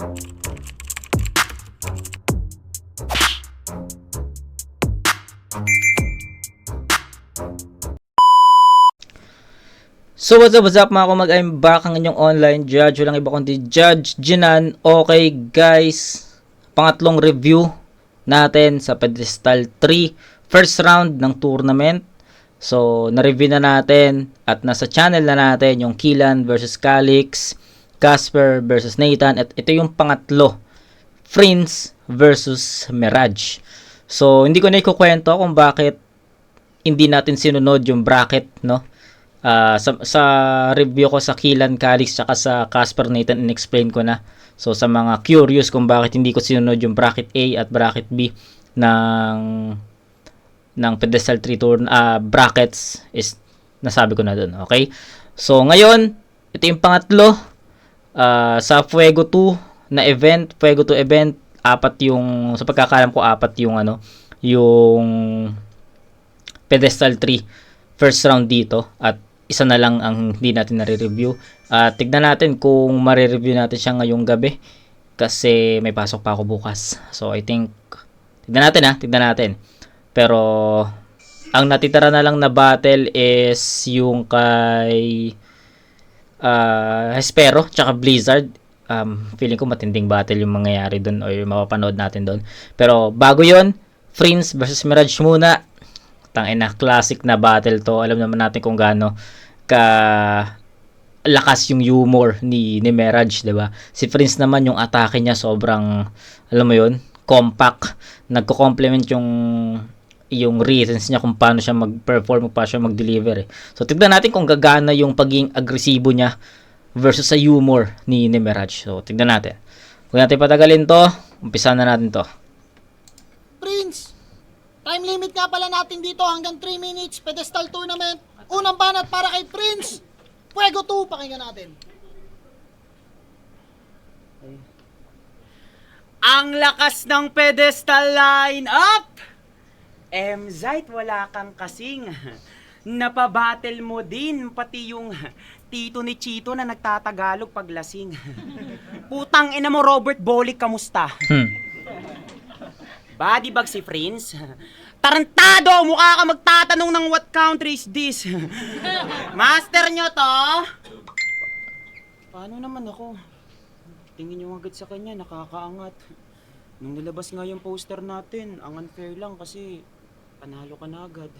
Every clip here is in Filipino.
So what's up mga kumag, I'm back, ang inyong online judge. Walang iba kundi Judge Jinan. Okay guys, pangatlong review natin sa Pedestal 3 first round ng tournament. So na-review na natin at nasa channel na natin yung Killan versus Calix, Casper versus Nathan, at ito yung pangatlo, Prince versus Mirage. So hindi ko na ikukwento kung bakit hindi natin sinunod yung bracket, no? Sa review ko sa Killan, Calix, tsaka sa Casper, Nathan, in-explain ko na. So sa mga curious kung bakit hindi ko sinunod yung bracket A at bracket B ng Pedestal 3 tour brackets, is nasabi ko na dun. Okay? So ngayon, ito yung pangatlo sa Fuego 2 na event, Fuego 2 event. Apat yung, sa pagkakalam ko, apat yung yung Pedestal 3 first round dito, at isa na lang ang hindi natin nare-review. Tignan natin kung mare-review natin siya ngayong gabi kasi may pasok pa ako bukas. So I think tignan natin. Pero ang natitira na lang na battle is yung kay Hespero tsaka Blizzard. Feeling ko matinding battle yung mangyayari doon, o yung mapapanood natin doon. Pero bago yon, Prince versus Mirage muna. Tangina, classic na battle to. Alam naman natin kung gaano ka lakas yung humor ni Mirage, 'di ba? Si Prince naman, yung atake niya sobrang, alam mo 'yun, compact. Nagko-complement yung reasons niya kung paano siya mag-perform, paano siya mag-deliver. So tignan natin kung gagana yung pagiging agresibo niya versus sa humor ni Mirage. So tignan natin. Huwag natin patagalin to. Umpisa na natin to. Prince, time limit nga pala natin dito hanggang 3 minutes, Pedestal Tournament. Unang banat para kay Prince. Fuego 2, pakinggan natin. Ang lakas ng Pedestal line-up! Mzite, wala kang kasing. Napabattle mo din, pati yung tito ni Chito na nagtatagalog paglasing. Putang ina mo, Robert Bolick, kamusta? Body bag si Prince? Tarantado! Mukha ka magtatanong ng what country is this? Master nyo to? Paano naman ako? Tingin nyo agad sa kanya, nakakaangat. Nung nilabas nga yung poster natin, ang unfair lang kasi panalo ka na agad.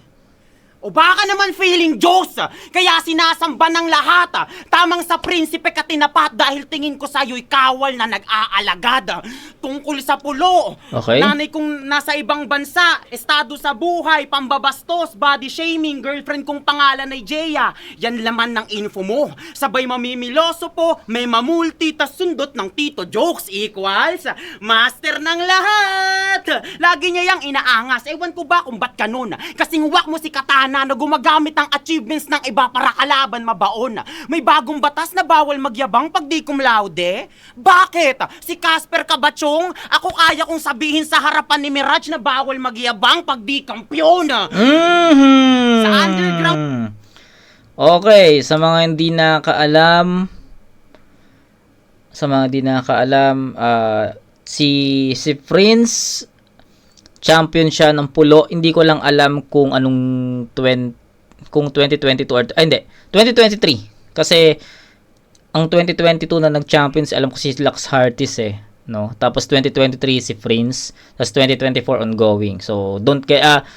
O baka naman feeling Diyos, kaya sinasamba ng lahat. Tamang sa prinsipe ka tinapat dahil tingin ko sa'yo'y kawal na nag-aalagad. Tungkol sa pulo, Okay. nanay kong nasa ibang bansa, estado sa buhay, pambabastos, body shaming, girlfriend kong pangalan ay Jeya. Yan laman ng info mo. Sabay mamimiloso po, may mamulti, tas sundot ng tito jokes equals master ng lahat. Lagi niya yang inaangas. Ewan ko ba kung ba't ganun. Kasing wak mo si Katana na gumagamit ang achievements ng iba para kalaban mabaon. May bagong batas na bawal magyabang pag di cum laude. Bakit? Si Casper Kabachong, ako kaya kong sabihin sa harapan ni Mirage na bawal magyabang pag di kampyon. Mm-hmm. Sa underground. Okay, sa mga hindi nakakaalam, si Prince, champion siya ng pulo. Hindi ko lang alam kung kung 2022 or hindi, 2023. Kasi ang 2022 na nag-champions, alam ko si Lux Heartis no. Tapos 2023 si Prince, tapos 2024 ongoing. So don't correct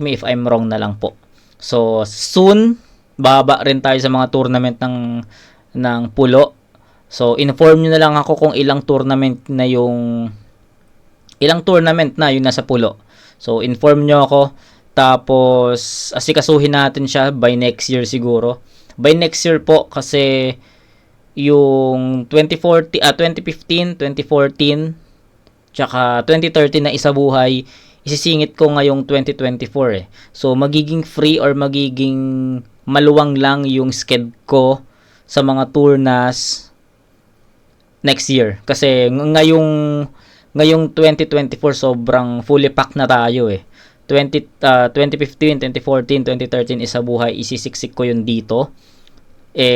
me if I'm wrong na lang po. So soon baba rin tayo sa mga tournament ng pulo. So inform niyo na lang ako kung ilang tournament na yung nasa pulo. So, inform nyo ako. Tapos, asikasuhin natin siya by next year siguro. By next year po, kasi yung 2015, 2014, tsaka 2013 na isa buhay, isisingit ko ngayong 2024 . So, magiging free or magiging maluwang lang yung sked ko sa mga tournas next year. Kasi ngayong 2024 sobrang fully packed na tayo 2015, 2014, 2013 isa buhay, isisiksik ko yun dito.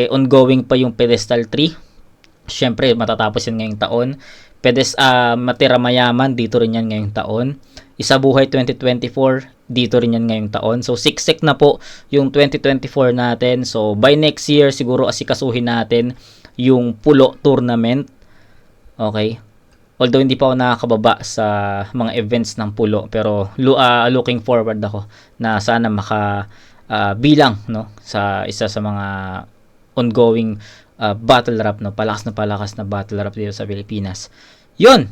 Ongoing pa yung Pedestal 3. Syempre, matatapos yan ngayong taon. Matira Mayaman, dito rin yan ngayong taon. Isa Buhay 2024, dito rin yan ngayong taon. So, siksik na po yung 2024 natin. So, by next year, siguro asikasuhin natin yung Pulo Tournament. Okay? Although, hindi pa ako nakakababa sa mga events ng Pulo. Pero, looking forward ako na sana bilang, no, sa isa sa mga ongoing battle rap, no, palakas na battle rap dito sa Pilipinas. Yun,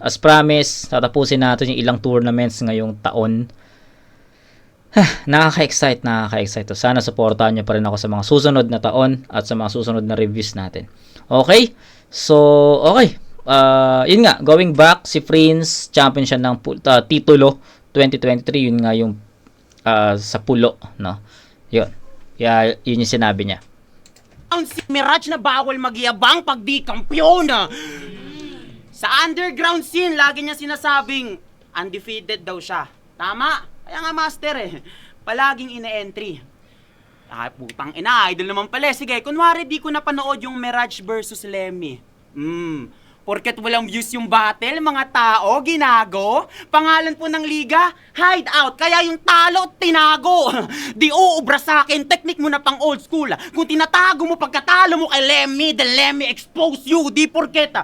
as promised, tatapusin natin yung ilang tournaments ngayong taon. Nakaka-excite. Sana supportahan nyo pa rin ako sa mga susunod na taon at sa mga susunod na reviews natin. Okay? So, okay. Yun nga, going back, si Prince, champion siya ng titulo 2023. Yun nga yung sa Pulo, no? Yun. Yun yung sinabi niya. Ang si Mirage na bawal magyabang pag di kampiyon. Sa underground scene, lagi niya sinasabing undefeated daw siya. Tama? Kaya nga master palaging ine-entry. Putang ina, idol naman pala. Sige, kunwari di ko napanood yung Mirage versus Lemmy. Porket walang views yung battle, mga tao, ginago. Pangalan po ng liga, Hideout. Kaya yung talo, tinago. Di uubra sa akin, technique mo na pang old school. Kung tinatago mo pagkatalo mo kay Lemmy, then Lemmy expose you. Di porket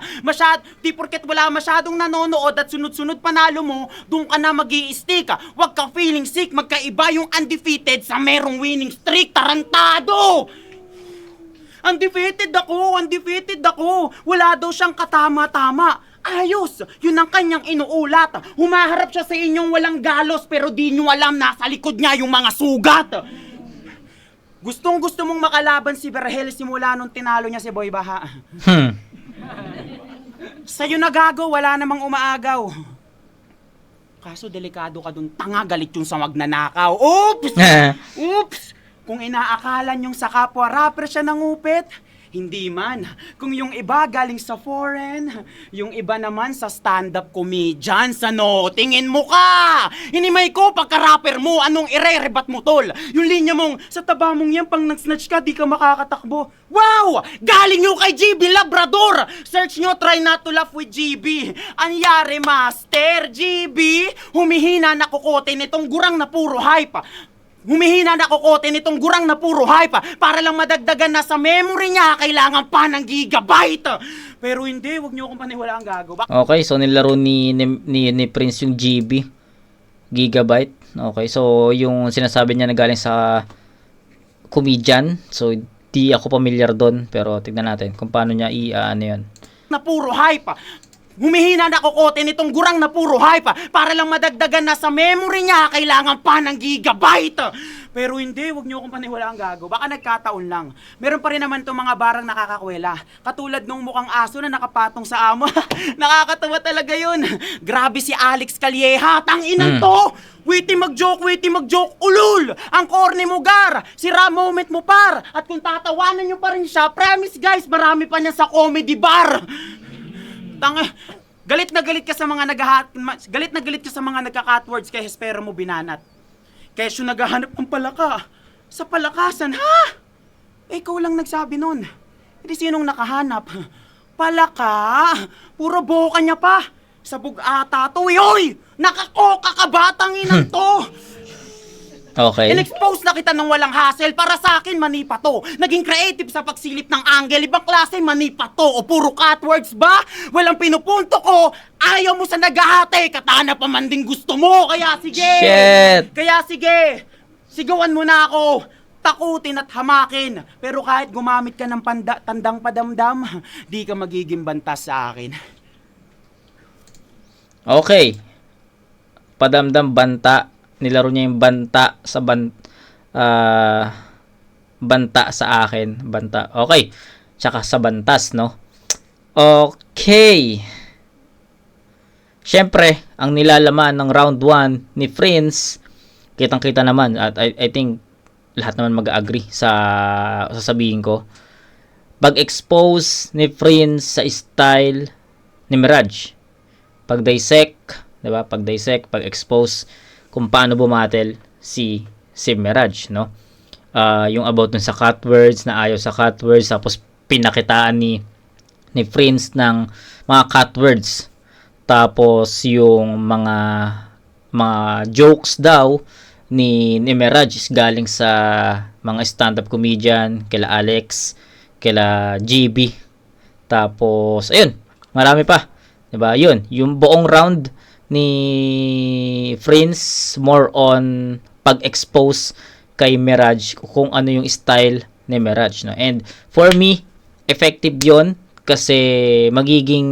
wala masyadong nanonood at sunod-sunod panalo mo, doon ka na mag-i-stick. Huwag ka feeling sick, magkaiba yung undefeated sa merong winning streak. Tarantado! Undefeated ako. Wala daw siyang katama-tama. Ayos, yun ang kanyang inuulat. Humaharap siya sa inyong walang galos pero di nyo alam nasa likod niya yung mga sugat. Gustong-gusto mong makalaban si Vergel simula nung tinalo niya si Boy Baha. Sa'yo nagago, wala namang umaagaw. Kaso delikado ka dun, tanga galit yung sa magnanakaw. Oops! Kung inaakala nyong sa kapwa rapper siya nangupit, hindi man. Kung yung iba galing sa foreign, yung iba naman sa stand-up comedians, ano? Tingin mo ka! Inimay ko pagka-rapper mo, anong ire-rebat mo, tol? Yung linya mong, sa taba mong yan, pang nag-snatch ka, di ka makakatakbo. Wow! Galing nyo kay GB Labrador! Search nyo, try not to laugh with GB. Anyari, master, GB, humihina na kukote nitong gurang na puro hype. Humihina na kukote nitong gurang na puro hype para lang madagdagan na sa memory niya kailangan pa ng gigabyte. Pero hindi, wag niyo akong paniwalaan gago. Okay, so nilaro ni Prince yung GB gigabyte. Okay, so yung sinasabi niya na galing sa comedian. So di ako familiar doon, pero tignan natin kung paano niya ano yun. Na puro hype. Humihina na kukote nitong gurang na puro hype para lang madagdagan na sa memory niya kailangan pa ng gigabyte. Pero hindi, wag niyo akong paniwalaan gago. Baka nagkataon lang. Meron pa rin naman itong mga barang nakakakwela. Katulad nung mukhang aso na nakapatong sa amo. Nakakatawa talaga yun. Grabe si Alex Calleja. Tanginan to! Witty mag-joke, ulul! Ang corny mo, gar! Sira moment mo, par! At kung tatawanan nyo pa rin siya, promise guys, marami pa niya sa comedy bar! Galit na galit ka sa mga nagka-catwords kaya espero mo binanat. Kaya siya naghahanap ng palaka. Sa palakasan, ha? Ikaw lang nagsabi nun. Hindi sinong nakahanap. Palaka? Puro boka niya pa. Sabog ata to. Yoy! Nakakoka ka batang inang to! Okay. In-expose na kita ng walang hassle. Para sa akin, mani pa to. Naging creative sa pagsilip ng angle. Ibang klase, mani pa to. O puro catwords ba? Walang pinupunto ko. Ayaw mo sa naghahati. Katana pa man din gusto mo. Kaya sige. Shit. Kaya sige. Sigawan mo na ako. Takutin at hamakin. Pero kahit gumamit ka ng tandang padamdam, di ka magiging bantas sa akin. Okay. Padamdam, banta. Nilaro niya yung banta sa banta sa akin. Banta. Okay. Tsaka sa bantas, no? Okay. Siyempre, ang nilalaman ng round 1 ni Prince, kitang-kita naman. At I think, lahat naman mag-agree sa sasabihin ko. Pag-expose ni Prince sa style ni Mirage. Pag-dissect, diba? Pag-dissect, pag-expose kung paano bumatel si Mirage, no? Yung about dun sa catwords, na ayaw sa catwords, tapos pinakitaan ni Prince ng mga cut words. Tapos yung mga jokes daw ni Mirage is galing sa mga stand-up comedian, kila Alex, kila GB. Tapos ayun, marami pa. 'Di ba? Yun, yung buong round ni Prince more on pag-expose kay Mirage kung ano yung style ni Mirage, no? And for me, effective 'yon kasi magiging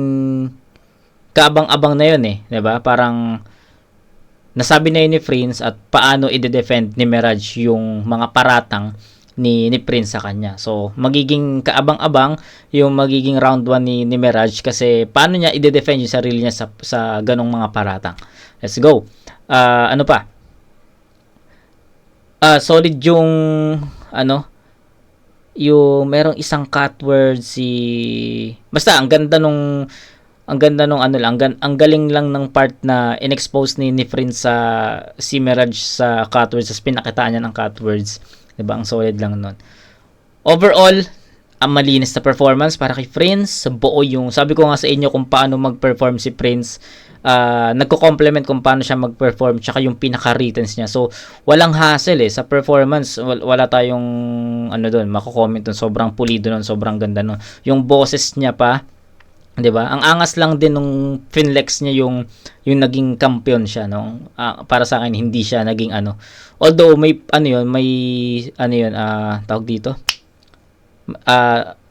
kaabang-abang na 'yon, 'di ba? Parang nasabi na yun ni Prince at paano i-defend ni Mirage yung mga paratang ni Prince sa kanya. So, magiging kaabang-abang yung magiging round 1 ni Mirage kasi paano niya i-defend yung sarili niya sa ganong mga paratang. Let's go. Ano pa? Solid yung yung merong isang cut word basta ang ganda nung ang galing lang ng part na in-expose ni Prince sa si Mirage sa cut words, sa pinakitaan niya ng cut words. 'Di ba? Ang solid lang nun. Overall, ang malinis na performance para kay Prince. Buo yung, sabi ko nga sa inyo kung paano mag-perform si Prince. Nagko-complement kung paano siya mag-perform tsaka yung pinaka-returns niya. So, walang hassle sa performance. Wala tayong doon, mako-comment doon. Sobrang pulido nun, sobrang ganda nun. Yung boses niya pa, 'di ba? Ang angas lang din nung finlex niya yung naging kampiyon siya, no. Para sa akin hindi siya naging Although may tawag dito.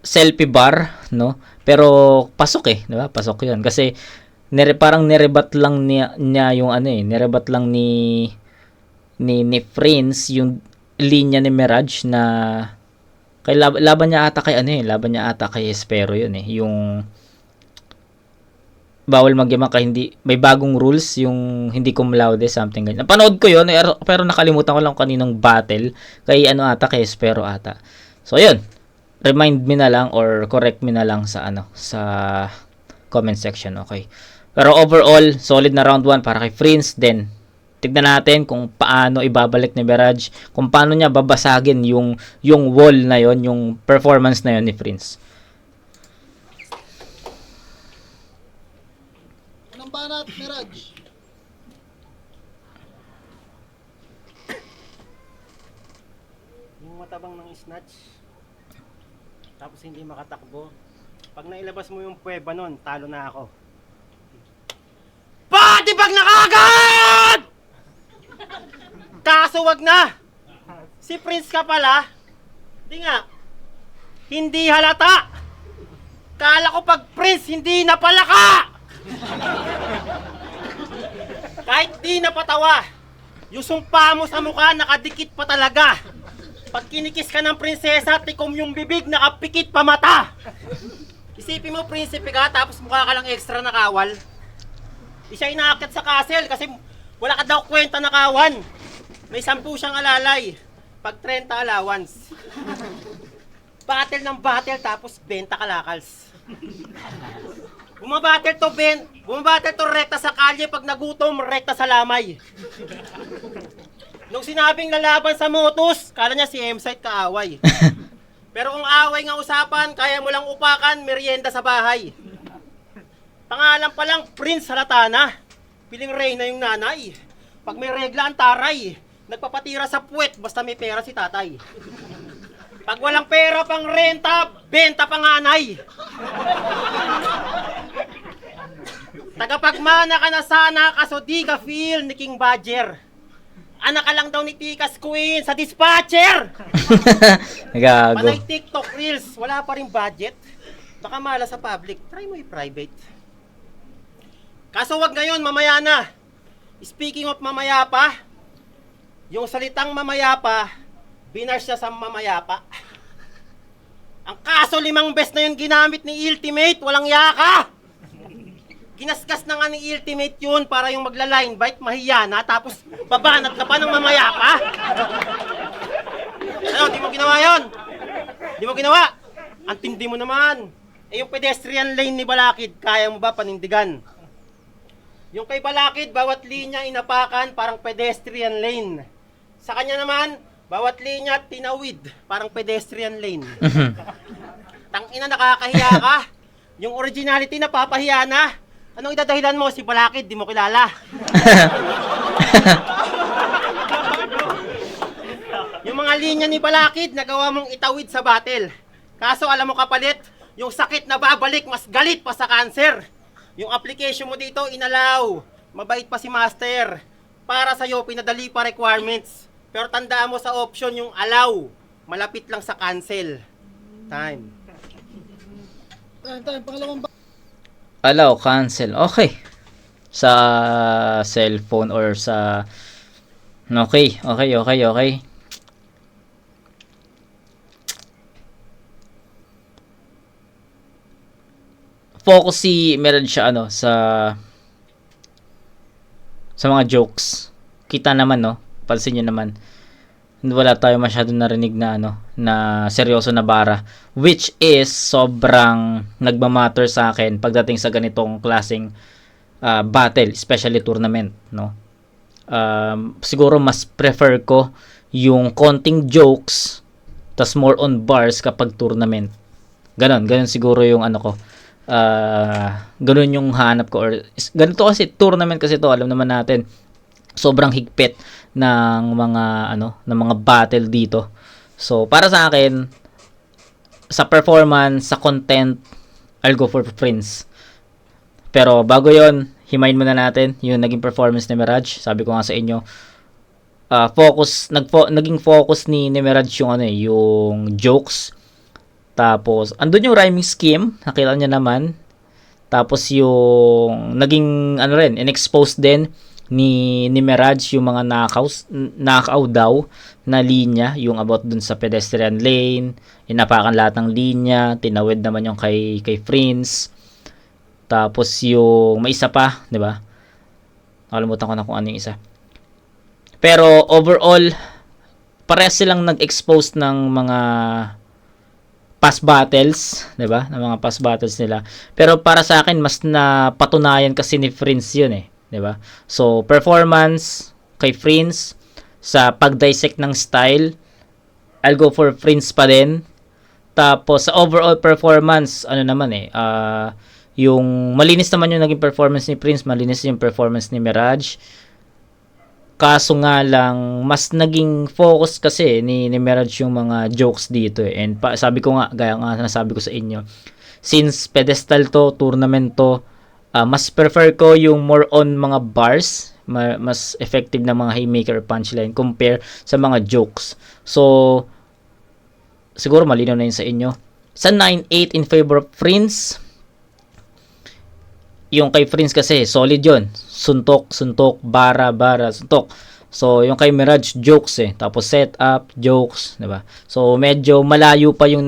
Selfie bar, no. Pero pasok 'di ba? Pasok 'yun kasi parang nirebat lang niya yung nirebat lang ni Prince yung linya ni Mirage na laban niya ata kay Espero 'yun yung bawal magyaman ka, hindi may bagong rules yung hindi cum laude, something ganyan. Napanood ko 'yon pero nakalimutan ko lang kaninong battle kay kay Espero ata. So ayun, remind me na lang or correct me na lang sa comment section, okay. Pero overall, solid na round 1 para kay Prince. Then tignan natin kung paano ibabalik ni Mirage, kung paano niya babasagin yung wall na yon, yung performance na yon ni Prince. Banat, Mirage. Yung matabang ng snatch, tapos hindi makatakbo. Pag nailabas mo yung puweba nun, talo na ako. Patibag na kagad! Kaso wag na! Si Prince ka pala, di nga, hindi halata! Kala ko pag Prince, hindi na pala ka! Kahit di napatawa, yung sumpa mo sa mukha nakadikit pa talaga. Pag kinikis ka ng prinsesa, tikom yung bibig, nakapikit pa mata. Isipin mo, prinsipe ka, tapos mukha ka lang extra nakawal. Di siya inaakit sa castle kasi wala ka daw kwenta nakawan. May 10 siyang alalay, pag 30 allowance. Battle ng battle, tapos 20 kalakals. Bumabattle to rekta sa kalye, pag nagutom, rekta sa lamay. Nung sinabing lalaban sa motos, kala niya si M-Site kaaway. Pero kung away nga usapan, kaya mo lang upakan, merienda sa bahay. Pangalan pa lang, Prince halata na. Piling reyna yung nanay. Pag may regla ang taray, nagpapatira sa puwet, basta may pera si tatay. Pag walang pera pang renta, benta panganay. Tagapagmana ka na sana, kaso di ka feel ni King Badger. Anak ka lang daw ni Tikas Queen sa dispatcher. Gago. Panay TikTok Reels, wala pa rin budget. Baka mala sa public, try mo i-private. Kaso wag ngayon, mamaya na. Speaking of mamaya pa, yung salitang mamaya pa, binash siya sa mamaya pa. Ang kaso 5 beses na yung ginamit ni Ultimate, walang yaka. Ginasgas na nga ni Ultimate yun para yung magla-line bite, mahiya na, tapos babanat ka pa ng mamaya pa. Ano, di mo ginawa yun? Di mo ginawa? Ang tindi mo naman. Eh yung pedestrian lane ni Balakid, kaya mo ba panindigan? Yung kay Balakid, bawat linya inapakan, parang pedestrian lane. Sa kanya naman, bawat linya tinawid, parang pedestrian lane. Tangina, nakakahiya ka. Yung originality na papahiya na. Anong idadahilan mo? Si Balakid, di mo kilala. Yung mga linya ni Balakid, nagawa mong itawid sa battle. Kaso alam mo kapalit, yung sakit na babalik, mas galit pa sa cancer. Yung application mo dito, inalaw. Mabait pa si Master. Para sa'yo, pinadali pa requirements. Pero tandaan mo sa option yung allow. Malapit lang sa cancel. Time. Time, pangalawang Allow, cancel. Okay. Sa cellphone or sa... Okay. Focus si meron siya sa mga jokes. Kita naman, no? Pansin nyo naman. Wala tayo masyado narinig na na seryoso na bara, which is sobrang nagmamatter sa akin pagdating sa ganitong klaseng battle, especially tournament, no? Siguro mas prefer ko yung konting jokes tas more on bars kapag tournament. Ganon siguro yung ko. Ganon yung hanap ko, or ganito kasi tournament kasi to, alam naman natin sobrang higpit ng mga battle dito. So para sa akin, sa performance, sa content, I'll go for Prince. Pero bago yon, himayin muna natin yung naging performance ni Mirage. Sabi ko nga sa inyo, naging focus ni Mirage yung jokes. Tapos andun yung rhyming scheme, nakita niya naman. Tapos yung naging in-expose din ni Mirage yung mga knockout daw na linya, yung about dun sa pedestrian lane, inapakan lahat ng linya, tinawid naman yung kay Prince. Tapos yung may isa pa, 'di ba? Nakalimutan ko na kung ano yung isa. Pero overall, parehas silang nag-expose ng mga past battles, 'di ba? Ng mga past battles nila. Pero para sa akin, mas napatunayan kasi ni Prince 'yun eh. 'Di ba? So, performance kay Prince sa pag-dissect ng style, I'll go for Prince pa din. Tapos sa overall performance, yung malinis naman yung naging performance ni Prince, malinis yung performance ni Mirage. Kaso nga lang, mas naging focus kasi ni Mirage yung mga jokes dito eh. And sabi ko nga, gaya nga nasabi ko sa inyo, since pedestal to, tournament to, mas prefer ko yung more on mga bars, mas effective na mga haymaker punchline compare sa mga jokes. So, siguro malinaw na yun sa inyo. Sa 9-8 in favor of Prince, yung kay Prince kasi, solid yun. Suntok, bara, suntok. So, yung kay Mirage, jokes eh. Tapos setup, jokes, diba? So, medyo malayo pa yung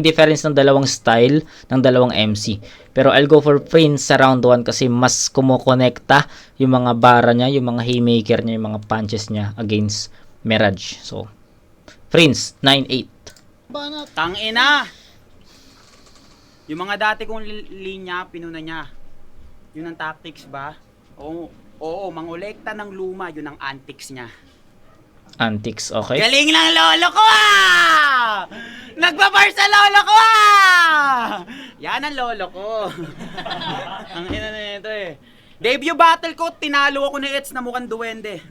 difference ng dalawang style, ng dalawang MC. Pero I'll go for Prince sa round 1 kasi mas kumukonekta yung mga bara niya, yung mga haymaker niya, yung mga punches niya against Mirage. So, Prince, 9-8. banat. Tangina! Yung mga dati kong linya, pinuna niya. Yun ang tactics ba? Oo, mangolekta ng luma, yun ang antics niya. Antics, okay? Galing ng lolo ko ah! Nagbabar sa lolo ko ah! Yan ang lolo ko. Ang ina na ito eh. Debut battle ko, tinalo ako ni Eds na mukhang duwende.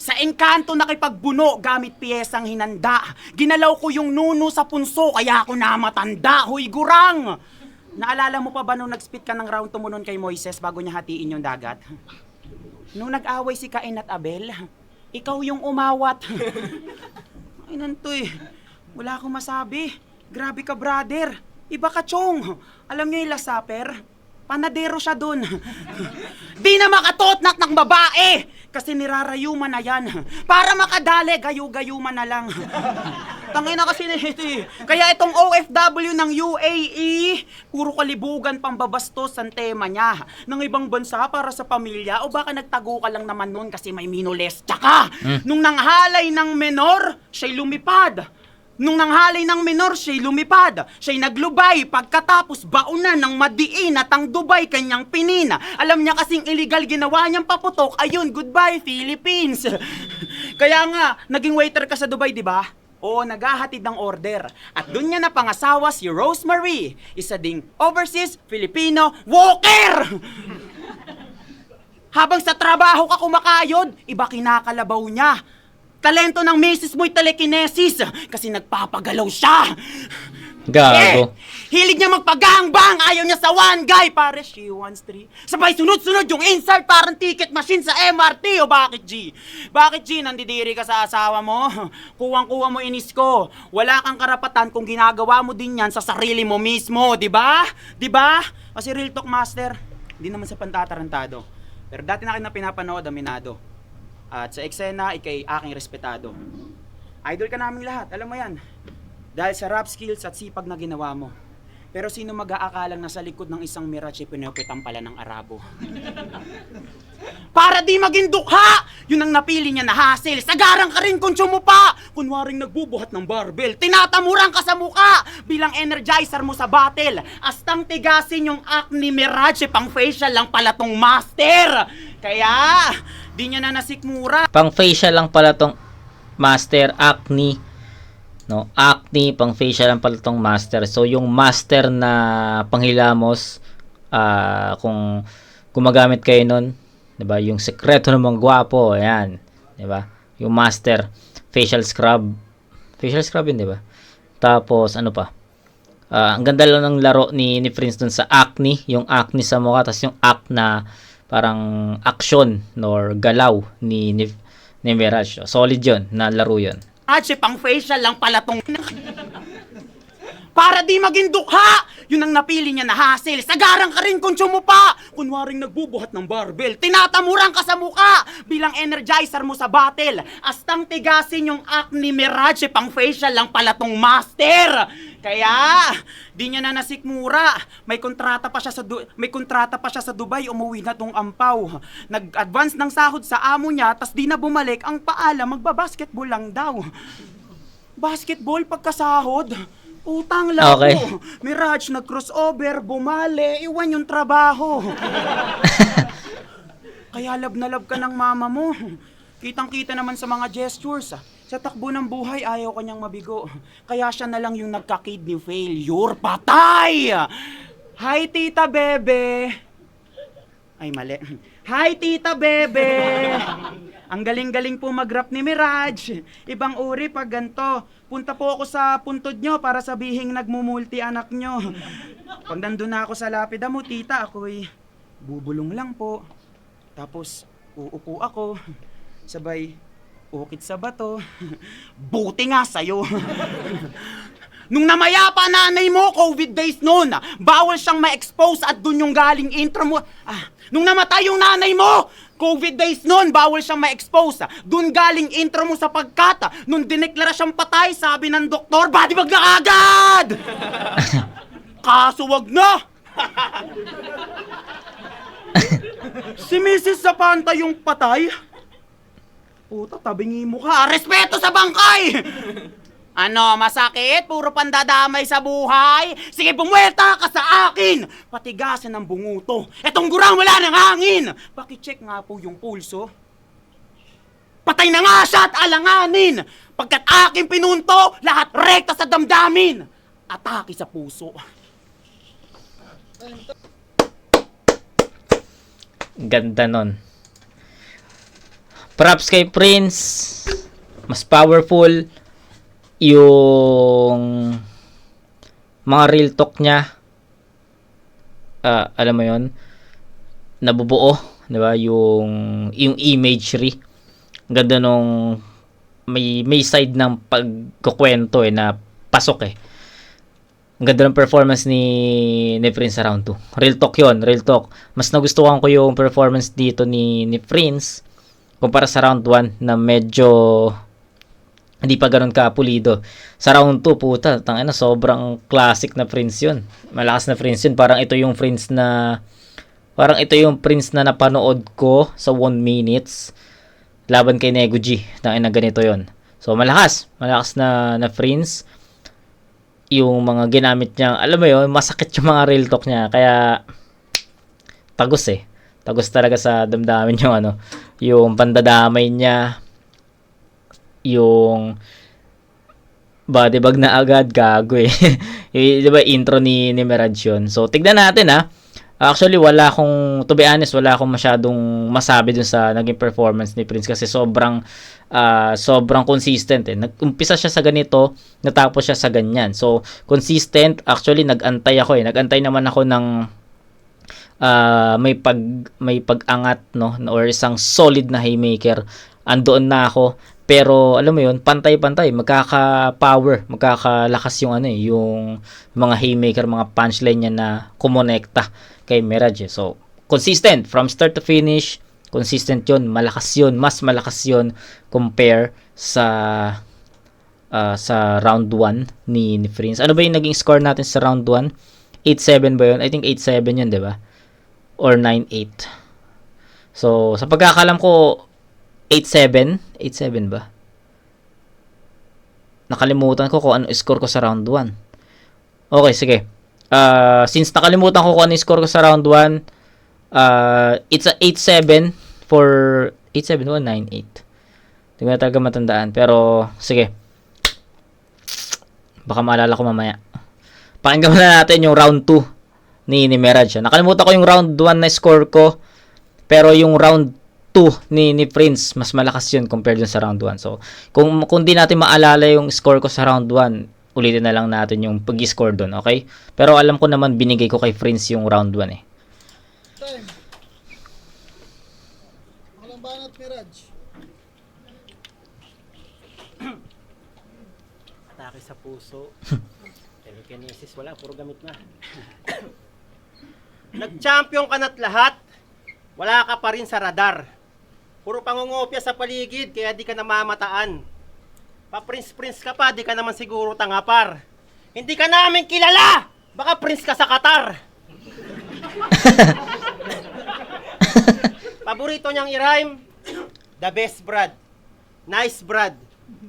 Sa engkanto nakipagbuno gamit piyesang hinanda. Ginalaw ko yung nuno sa punso kaya ako namatanda. Huy gurang! Naalala mo pa ba nung nag-spit ka ng round tumunon kay Moises bago niya hatiin yung dagat? Nung nag-away si Cain at Abel, ikaw yung umawat. Ay nantoy, wala akong masabi. Grabe ka brother. Iba ka chong. Alam niyo yung lasaper? Panadero siya dun. Di na makatotnak ng babae! Kasi nirarayuman na yan. Para makadali, gayu-gayuman na lang. Tangina kasi nito eh. Kaya itong OFW ng UAE, puro kalibugan pambabastos ang tema niya. Ng ibang bansa para sa pamilya o baka nagtago ka lang naman nun kasi may minules. Tsaka, nung nanghalay ng menor, siya'y lumipad. Nung nanghalay ng menor, siya'y lumipad. Siya'y naglubay pagkatapos baunan ng madiin at ang Dubai kanyang pinina. Alam niya kasing illegal ginawa niyang paputok. Ayun, goodbye Philippines. Kaya nga, naging waiter ka sa Dubai, di ba? Oo, naghahatid ng order. At doon niya napangasawa si Rosemary, isa ding overseas Filipino walker! Habang sa trabaho ka kumakayod, iba kinakalabaw niya. Talento ng misis mo'y telekinesis kasi nagpapagalaw siya. Gago. Hilig niya magpagangbang, ayaw niya sa one guy. Pare, she wants three. Sabay sunod-sunod yung insert parang ticket machine sa MRT. O bakit, G? Bakit, G? Nandidiri ka sa asawa mo? Kuwang-kuwa mo inis ko. Wala kang karapatan kung ginagawa mo din yan sa sarili mo mismo. Diba? Diba? Kasi real talk, master, hindi naman sa pantatarantado. Pero dati na kita pinapanood, aminado. At sa eksena, ikay aking respetado. Idol ka naming lahat, alam mo yan. Dahil sa rap skills at sipag na ginawa mo. Pero sino mag-aakalang nasa likod ng isang Mirage pinupitan pala ng Arabo? Para di maging dukha! Yun ang napili niya na hassle. Sagarang ka rin kung sumupa! Kunwaring nagbubuhat ng barbell. Tinatamuran ka sa muka! Bilang energizer mo sa battle. Astang tigasin yung acne Mirage. Pang facial lang pala tong master. Kaya, di niya na nasikmura. Pang facial lang pala tong master, acne. No, acne, pang facial lang pala tong master. So yung master na panghilamos, kung gumagamit kayo nun, 'di ba? Yung sekreto ng mga gwapo, ayan, 'di ba? Yung master facial scrub. Facial scrub yun, 'di ba? Tapos ano pa? Ang ganda lang ng laro ni Prince dun sa acne, yung acne sa mukha, tapos yung act na parang action or galaw ni Mirage. Solid 'yon, na laro 'yon. Pang facial lang pala tong... Para di maging dukha! Yun ang napili niya na hassle. Sagarang ka rin kung sumupa! Kunwaring nagbubuhat ng barbell. Tinatamuran ka sa muka! Bilang energizer mo sa battle. Astang tigasin yung acne Mirage. Pang facial lang pala tong master! Kaya, di niya na nasikmura. May kontrata pa siya sa Dubai, umuwi na tong ampaw. Nag-advance ng sahod sa amo niya, tas di na bumalik, ang paalam, magbabasketball lang daw. Basketball pagkasahod? Utang labo. Okay. Mirage, nag-crossover, bumali, iwan yung trabaho. Kaya love na love ka ng mama mo. Kitang-kita naman sa mga gestures. Sa takbo ng buhay, ayaw kanyang mabigo. Kaya siya na lang yung nagka-kidney failure. Patay! Hi, Tita Bebe! Ay, mali. Hi, Tita Bebe! Ang galing-galing po mag-rap ni Mirage. Ibang uri pag ganto. Punta po ako sa puntod nyo para sabihing nagmumulti anak nyo. Pag nandun na ako sa lapida mo, tita, ako'y bubulong lang po. Tapos, uupo ako. Sabay, ukit sa bato. Buti nga sa'yo. Nung namaya pa nanay mo, COVID days noon, bawal siyang ma-expose at dun yung galing intro mo. Nung namatay yung nanay mo, COVID days noon, bawal siyang ma-expose. Dun galing intro mo sa pagkata. Nung dineklara siyang patay, sabi ng doktor, body bag na agad! Kaso wag na! Si Mrs. Zapanta yung patay? Puta, tabingi mo ka. Respeto sa bangkay! Ano, masakit? Puro pandadamay sa buhay? Sige, bumwelta ka sa akin! Patigasan ng bunguto. Etong gurang wala ng hangin! Pakicheck nga po yung pulso. Patay na nga siya at alanganin! Pagkat aking pinunto, lahat rekta sa damdamin! Atake sa puso. Ganda nun. Props kay Prince. Mas powerful yung mga real talk niya. Alam mo yon, nabubuo, 'di ba? Yung imagery. Ganda nung may side ng pagkukwento na pasok eh. Ang ganda ng performance ni Prince sa round 2. Real talk 'yon, real talk. Mas nagustuhan ko yung performance dito ni Prince kumpara sa round 1 na medyo hindi pa ganun kapulido. Sa round 2, puta, tangina, sobrang classic na Prince yun. Malakas na Prince yun. Parang ito yung Prince na napanood ko sa 1 minutes laban kay Nego G. Tangina, ganito yun. So, malakas na Prince. Yung mga ginamit niya, alam mo yun, masakit yung mga real talk niya. Kaya, tagos eh. Tagos talaga sa damdamin yung pandadamay niya, yung Body bag na agad, gago eh. Di ba intro ni Mirage yun? So, tignan natin ha. Actually, to be honest, wala akong masyadong masabi dun sa naging performance ni Prince kasi sobrang consistent eh. Nag-umpisa siya sa ganito, natapos siya sa ganyan. So, consistent. Actually, nag-antay ako eh. Nag-antay naman ako ng may pag-angat, no, or isang solid na haymaker. Andoon na ako. Pero alam mo 'yun, pantay-pantay, magkaka-power, magkakalakas yung yung mga haymaker, mga punchline niya na kumonekta kay Mirage. So, consistent from start to finish, consistent 'yun, malakas 'yun, mas malakas 'yun compare sa round 1 ni Prince. Ano ba yung naging score natin sa round 1? 8-7 ba 'yun? I think 8-7 'yun, 'di ba? Or 9-8. So, sa pagkakalam ko 8-7 ba? Nakalimutan ko kung ano score ko sa round 1. Okay, sige. Since nakalimutan ko kung ano score ko sa round 1, it's a 8-7 for 8-7 o 9-8. Hindi ko na talaga matandaan. Pero, sige. Baka maalala ko mamaya. Pakinggan muna natin yung round 2 ni Mirage. Nakalimutan ko yung round 1 na score ko. Pero yung round 2 ni Prince, mas malakas yun compared dun sa round 1. So, kung di natin maalala yung score ko sa round 1, ulitin na lang natin yung pag-score dun, okay? Pero alam ko naman binigay ko kay Prince yung round 1 eh. Time. Walang banat, Mirage. Atake sa puso. Telekinesis, wala. Puro gamit na. Nag-champion ka na't lahat. Wala ka pa rin sa radar. Puro pangungopya sa paligid, kaya di ka namamataan. Pa-prince-prince ka pa, di ka naman siguro tangapar. Hindi ka namin kilala! Baka prince ka sa Qatar. Paborito niyang i-rhyme, the best Brad. Nice Brad.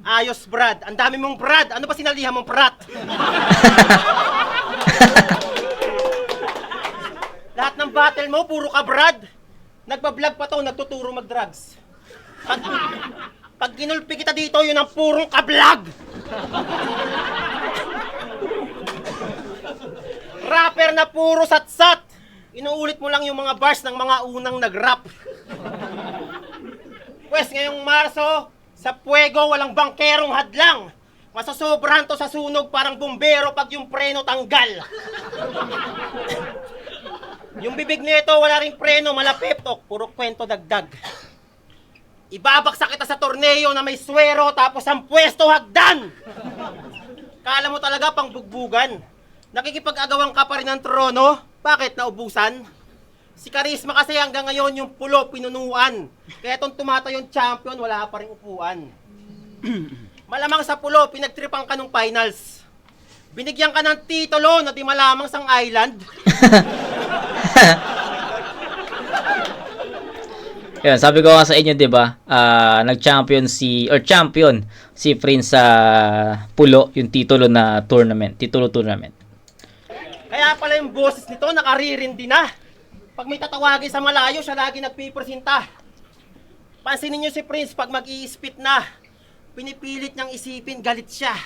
Ayos Brad. Ang dami mong Brad. Ano ba sinalihan mong Prat? Lahat ng battle mo, puro ka Brad. Nagbablog pa to, nagtuturo mag-drugs. Pag ginulpi kita dito, yun ang purong kablog. Rapper na puro satsat. Inuulit mo lang yung mga bars ng mga unang nag-rap. Pwes ngayong Marso, sa Puego walang bangkerong hadlang. Masasobrahan to sa sunog parang bumbero pag yung preno tanggal. Yung bibig nito wala ring preno, malapeptok, puro kwento dagdag. Ibabaksak kita sa torneo na may swero tapos ang pwesto hagdan. Kala mo talaga pang bugbugan. Nakikipag-agawan ka pa rin ng trono? Bakit naubusan? Si Charisma kasi hanggang ngayon yung pulo pinunuan. Kaya itong tumatayong champion, wala pa rin upuan. Malamang sa pulo, pinagtripan ka nung finals. Binigyan ka ng titulo na di malamang sang island. Yan, sabi ko nga sa inyo, 'di ba? Nag-champion champion si Prince sa pulo, yung titulo na tournament, titulo tournament. Kaya pala yung boses nito nakaririndi na. Pag may tatawagin sa malayo, siya lagi nagpipresinta. Pansinin niyo si Prince pag mag-i-spit na. Pinipilit niyang isipin, galit siya.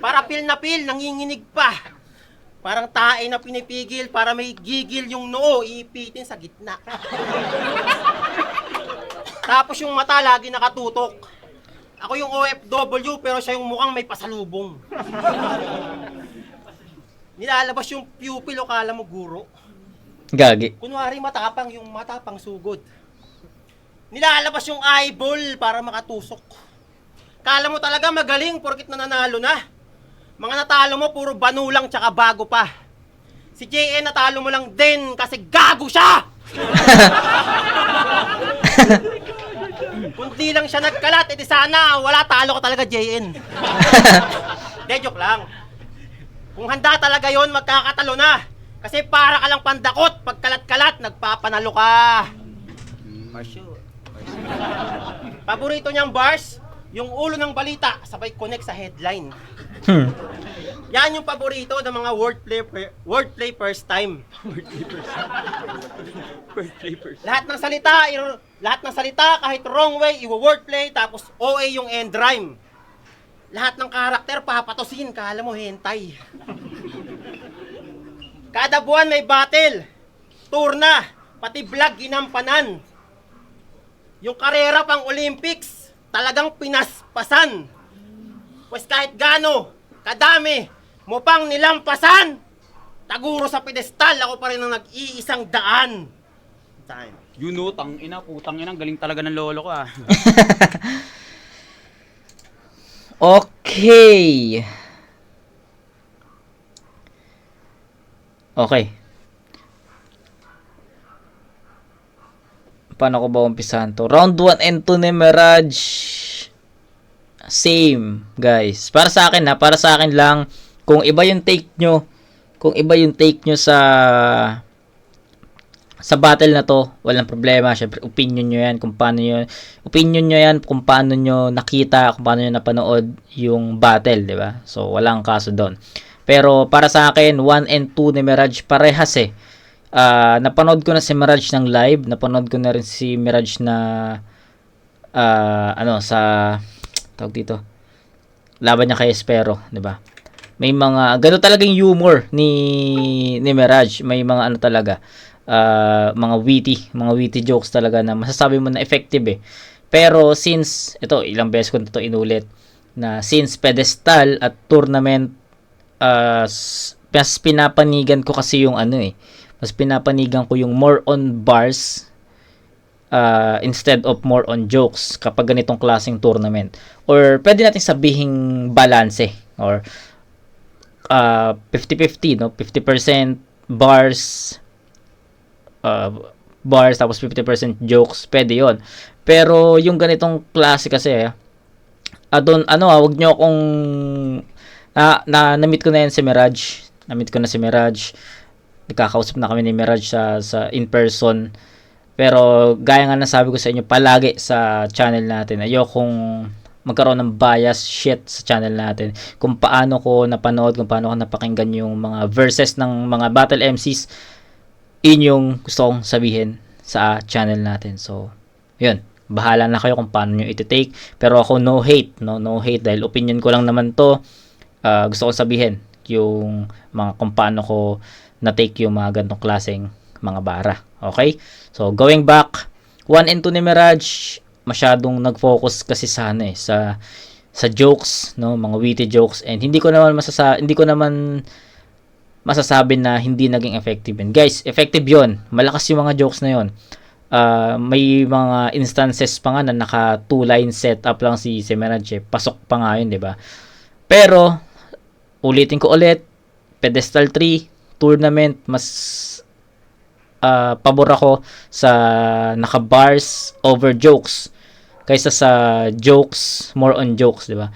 Para pil na pil, nanginginig pa. Parang tae na pinipigil para may gigil yung noo, iipitin sa gitna. Tapos yung mata lagi nakatutok. Ako yung OFW pero siya yung mukhang may pasalubong. Nilalabas yung pupil o kala mo guro. Gagi. Kunwari matapang yung matapang sugod. Nilalabas yung eyeball para makatusok. Kala mo talaga magaling porkit nananalo na. Mga natalo mo puro banulang tsaka bago pa. Si JN natalo mo lang din kasi gago siya! Kundi lang siya nagkalat, edi sana wala talo ka talaga JN. De, joke lang. Kung handa talaga yon magkakatalo na. Kasi para ka lang pandakot, pag kalat-kalat, nagpapanalo ka. For sure. Paborito niyang bars, yung ulo ng balita, sabay connect sa headline. Yan yung paborito ng mga wordplay first time. Lahat ng salita kahit wrong way i-wordplay tapos OA yung end rhyme. Lahat ng karakter papatusin, kala mo hentai. Kada buwan may battle, turna, pati vlog ginampanan. Yung karera pang Olympics, talagang pinaspasan. Pues kahit gano, kadami, mo pang nilampasan, taguro sa pedestal, ako pa rin ang nag-iisang daan. Time. Yun o, putang ina, galing talaga ng lolo ko ah. Okay. Okay. Paano ko ba umpisahan to? Round 1 and 2 ni Mirage. Same, guys. Para sa akin lang, kung iba yung take nyo sa battle na to, walang problema. Syempre, opinion nyo yan kung paano nyo nakita, kung paano nyo napanood yung battle, di ba? So, walang kaso doon. Pero, para sa akin, 1 and 2 ni Mirage, parehas eh. Napanood ko na si Mirage ng live, napanood ko na rin si Mirage na sa tawag dito, laban niya kay Espero, 'di ba? May mga gano talagang humor ni Mirage, may mga talaga mga witty jokes talaga na masasabi mo na effective eh. Pero since ito ilang beses ko na ito inulit na since pedestal at tournament, mas pinapanigan ko kasi yung mas pinapanigan ko yung more on bars instead of more on jokes kapag ganitong klaseng tournament. Or pwede natin sabihing balance or 50-50, no? 50% bars tapos 50% jokes, pwede yon. Pero yung ganitong klase kasi wag nyo akong na-meet ko na yan si Mirage. Na-meet ko na si Mirage. Nagkakausap na kami ni Mirage sa in person. Pero gaya nga nasabi ko sa inyo palagi sa channel natin, ayokong magkaroon ng bias shit sa channel natin. Kung paano ko napanood, kung paano ko napakinggan yung mga verses ng mga battle MCs, yun yung gusto kong sabihin sa channel natin. So, yun. Bahala na kayo kung paano nyo iti-take. Pero ako no hate dahil opinion ko lang naman to. Gusto kong sabihin yung mga kung paano ko na-take yung mga ganitong klaseng mga bara. Okay? So, going back, 1 and 2 ni Mirage, masyadong nag-focus kasi sa jokes, no, mga witty jokes, and hindi ko naman masasabi na hindi naging effective yun. Guys, effective yun. Malakas yung mga jokes na yun. May mga instances pa nga na naka 2-line setup lang si Mirage. Pasok pa nga yun, di ba? Pero, ulitin ko ulit, Pedestal 3, tournament, mas pabor ako sa naka-bars over jokes kaysa sa jokes, more on jokes, di ba?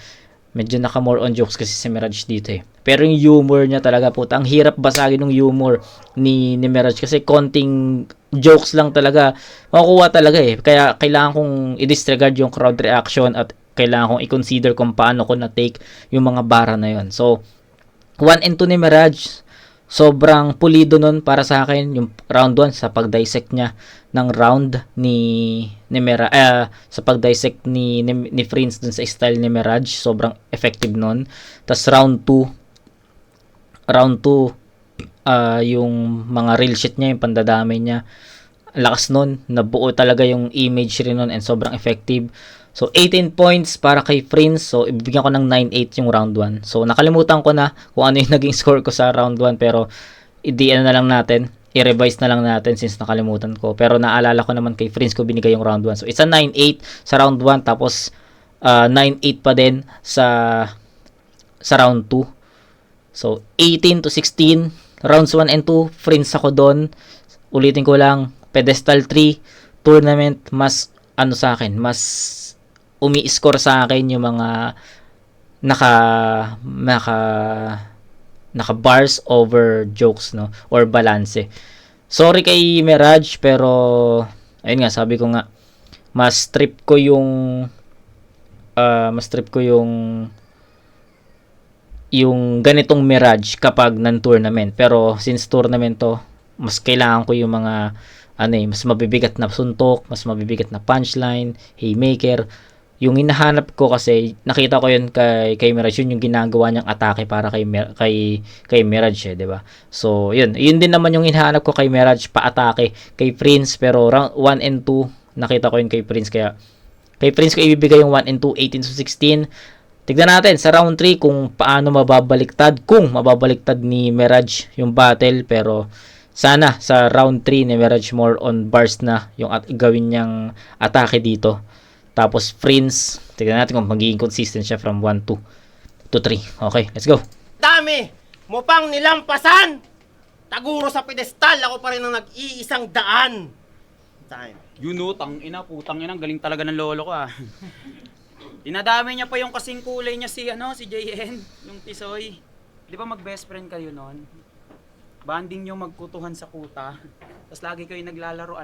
Medyo naka-more on jokes kasi si Mirage dito eh. Pero yung humor niya talaga, puta, ang hirap basagin ng humor ni Mirage kasi konting jokes lang talaga makukuha talaga eh. Kaya kailangan kong i-disregard yung crowd reaction at kailangan kong i-consider kung paano ko na-take yung mga bara na yon. So, 1 and 2 ni Mirage, sobrang pulido nun para sa akin yung round 1 sa pag-dissect niya ng round sa pag-dissect ni Prince dun sa style ni Mirage, sobrang effective nun. Tas round 2 yung mga real shit niya, yung pandadamay niya, lakas nun, nabuo talaga yung image rin nun and sobrang effective. So, 18 points para kay Prince. So, ibigyan ko ng 9-8 yung round 1. So, nakalimutan ko na kung ano yung naging score ko sa round 1. Pero, na lang natin. I-revise na lang natin since nakalimutan ko. Pero, naalala ko naman kay Prince ko binigay yung round 1. So, isa 9-8 sa round 1. Tapos, 9-8 pa din sa round 2. So, 18-16. Rounds 1 and 2. Prince ako doon. Ulitin ko lang. Pedestal 3. Tournament. Mas, sa akin, mas umi-score sa akin yung mga naka bars over jokes, no, or balance. Sorry kay Mirage, pero ayun nga, sabi ko nga mas trip ko yung yung ganitong Mirage kapag non-tournament. Pero since tournament to, mas kailangan ko yung mga mas mabibigat na suntok, mas mabibigat na punchline, haymaker. Yung hinahanap ko kasi nakita ko yun kay Mirage, yun yung ginagawa niyang atake para kay Mirage, 'di ba? So, yun din naman yung hinahanap ko kay Mirage, pa-atake kay Prince, pero round 1 and 2 nakita ko yun kay Prince, kaya kay Prince ko ibibigay yung 1 and 2, 18-16. Tignan natin sa round 3 kung paano kung mababaliktad ni Mirage yung battle, pero sana sa round 3 ni Mirage more on burst na yung gawin niyang atake dito. Tapos Prince, tignan natin kung magiging consistent siya from 1 to 3. Okay, let's go. Dami mo pang nilampasan. Taguro sa pedestal, ako pa rin ang nag-iisang daan. Time. Putang ina, galing talaga ng lolo ko ah. Dinadami niya pa yung kasing kulay niya si JN, yung Tisoy. Di ba mag-best friend kayo noon? Banding nyo magkutuhan sa kuta. Tapos lagi kayo naglalaro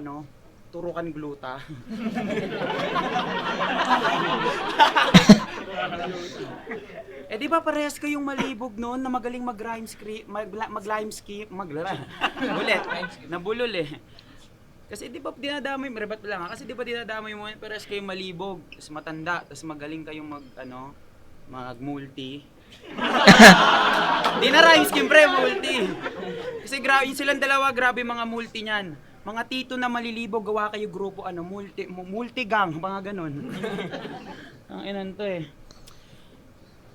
turukan gluta. Di ba parehas kayong malibog noon na magaling mag-rhyme script, mag-lime skip, ulit, nabulol eh. Kasi di ba dinadamay, rebat lang kasi di ba dinadamay mo, parehas kayong malibog, tapos matanda, tapos magaling kayong mag-multi. Di na rhyme scheme pre, multi. Kasi yung silang dalawa, grabe mga multi niyan. Mga tito na malilibog, gawa kayo grupo, multi-gang, mga ganon. Ang inan to eh.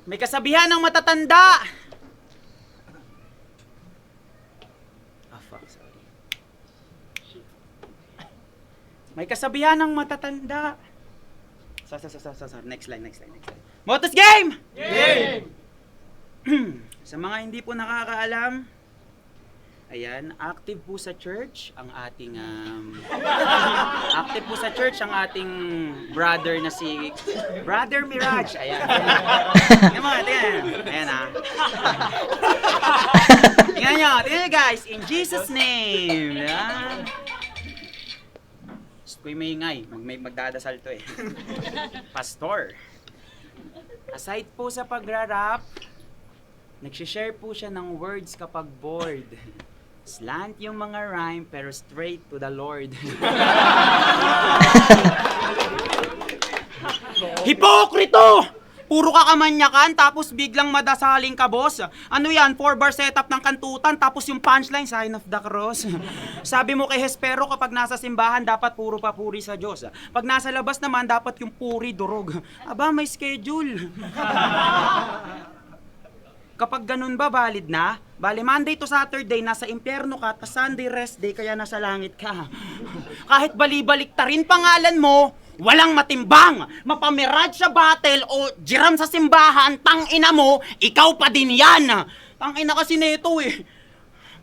May kasabihan ng matatanda. Fuck, sorry. May kasabihan ng matatanda. Next line. Motos game! Game! Sa mga hindi po nakakaalam, ayan, active po sa church ang ating brother na si Brother Mirage. Ayan. Ayan ah. Tingnan nyo guys, in Jesus name. Ayan. Kuy maingay, magdadasal to eh. Pastor. Aside po sa pagrarap, nagsishare po siya ng words kapag bored. Slant yung mga rhyme pero straight to the Lord. Hipokrito! Puro kakamanyakan tapos biglang madasaling ka, boss. Ano yan? 4-bar setup ng kantutan tapos yung punchline, sign of the cross. Sabi mo kay Hespero kapag nasa simbahan dapat puro papuri sa Diyos. Pag nasa labas naman dapat yung puri durog. Aba, may schedule. Kapag ganun ba, valid na? Bale, Monday to Saturday, nasa impyerno ka, tas Sunday rest day, kaya nasa langit ka. Kahit balibalik ta rin pangalan mo, walang matimbang. Mapamirage sa battle o jiram sa simbahan, tangina mo, ikaw pa din yan. Tangina kasi neto eh.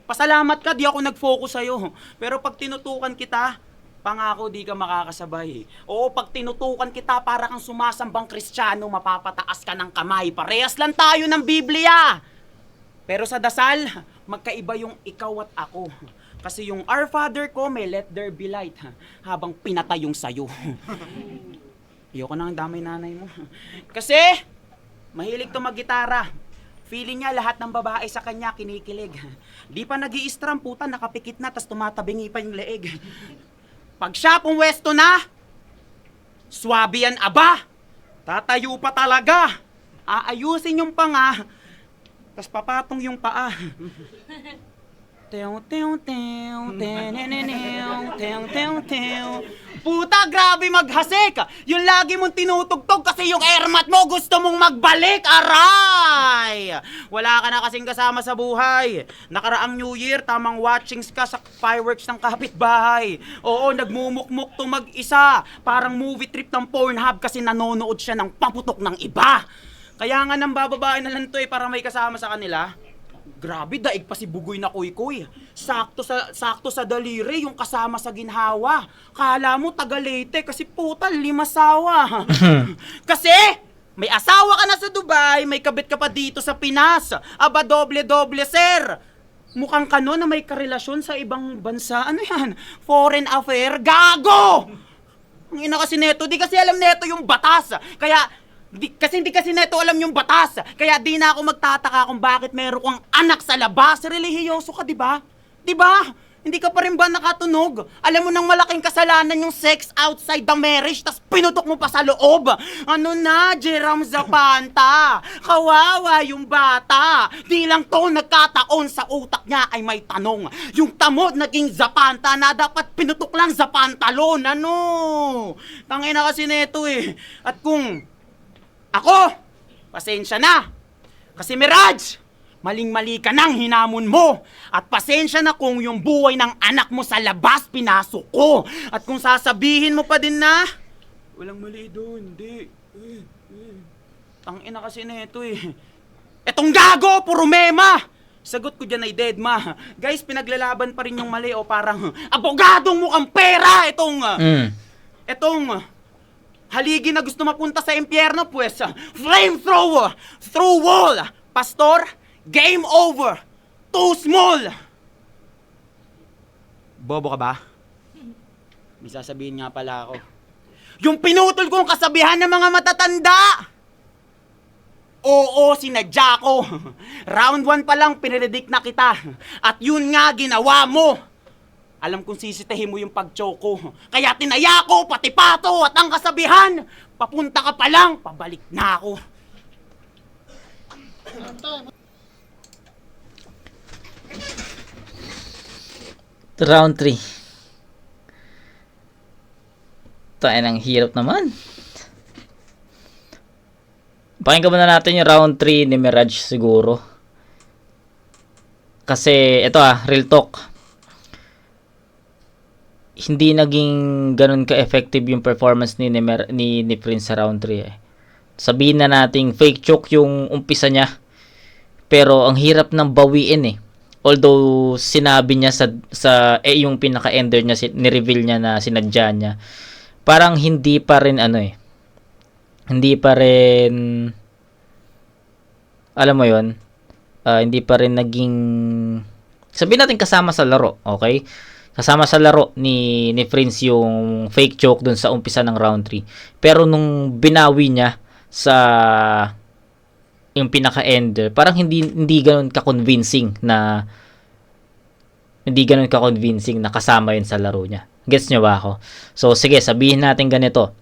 Pasalamat ka, di ako nag-focus sa'yo. Pero pag tinutukan kita, pangako di ka makakasabay. Oo, pag tinutukan kita para kang sumasambang Kristiyano, mapapataas ka ng kamay. Parehas lang tayo ng Biblia. Pero sa dasal, magkaiba yung ikaw at ako. Kasi yung Our Father ko, may let there be light, habang pinatay yung sayo. Ayoko na ang damay nanay mo. Kasi, mahilig to mag-gitara. Feeling niya lahat ng babae sa kanya kinikilig. Di pa nag-i-strum, puta, nakapikit na, tas tumatabingi pa yung leeg. Pag siya pumwesto na, swabe yan aba. Tatayo pa talaga. Aayusin yung panga, tas papatong yung paa. Puta, grabe maghasik. Yung lagi mong tinutugtog kasi yung airmat mo gusto mong magbalik, aray! Wala ka na kasing kasama sa buhay. Nakaraang New Year, tamang watchings ka sa fireworks ng kapitbahay. Oo, nagmumukmuk to mag-isa. Parang movie trip ng Pornhub kasi nanonood siya ng paputok ng iba. Kaya nga nang bababae na lang to eh, para may kasama sa kanila. Grabe, daig pa si Bugoy na kuy-kuy. Sakto sa daliri yung kasama sa ginhawa. Kala mo taga Leyte kasi puta 5 asawa. Kasi may asawa ka na sa Dubai, may kabit ka pa dito sa Pinas. Aba doble-doble, sir. Mukhang kano na may karelasyon sa ibang bansa. Ano yan? Foreign affair? Gago! Ang ina kasi neto, di kasi alam neto yung batas. Kaya Kasi neto alam yung batas. Kaya di na ako magtataka kung bakit meron kang anak sa labas. Relihiyoso ka, di ba? Di ba? Hindi ka pa rin ba nakatunog? Alam mo nang malaking kasalanan yung sex outside the marriage, tas pinutok mo pa sa loob. Ano na, Jerome Zapanta? Kawawa yung bata. Di lang to nagkataon sa utak niya ay may tanong. Yung tamod naging Zapanta na dapat pinutok lang sa pantalon. Ano? Tangina kasi neto eh. At kung ako, pasensya na. Kasi Mirage, maling-mali ka nang hinamon mo. At pasensya na kung yung buhay ng anak mo sa labas pinasok ko. At kung sasabihin mo pa din na, walang mali doon, hindi. Tangina kasi nito eh. Etong gago, puro mema! Sagot ko dyan ay dead ma. Guys, pinaglalaban pa rin yung mali o parang abogadong mukhang pera etong haligi na gusto mapunta sa impyerno pues flamethrower through wall. Pastor, game over. Too small. Bobo ka ba? May sasabihin nga pala ako. Yung pinutol kong kasabihan ng mga matatanda. Oo, sinadya ko. Round 1 pa lang pinredict na kita. At yun nga ginawa mo. Alam kong sisitahin mo yung pag-choke ko. Kaya tinaya ko, pati pato at ang kasabihan. Papunta ka pa lang, pabalik na ako. Round 3. Tayo ng hirap naman. Pakinggan muna natin yung round 3 ni Mirage siguro. Kasi ito real talk. Hindi naging ganun ka-effective yung performance ni Prince sa round 3 eh. Sabihin na nating fake choke yung umpisa niya. Pero ang hirap ng bawiin eh. Although sinabi niya yung pinaka-ender niya, ni-reveal niya na sinadya niya. Parang hindi pa rin hindi pa rin alam mo yon, hindi pa rin naging, sabihin natin kasama sa laro, okay? Kasama sa laro ni Prince yung fake choke dun sa umpisa ng round 3. Pero nung binawi niya sa yung pinaka-ender, parang hindi ganoon ka-convincing na kasama yun sa laro niya. Gets nyo ba ako? So, sige, sabihin natin ganito.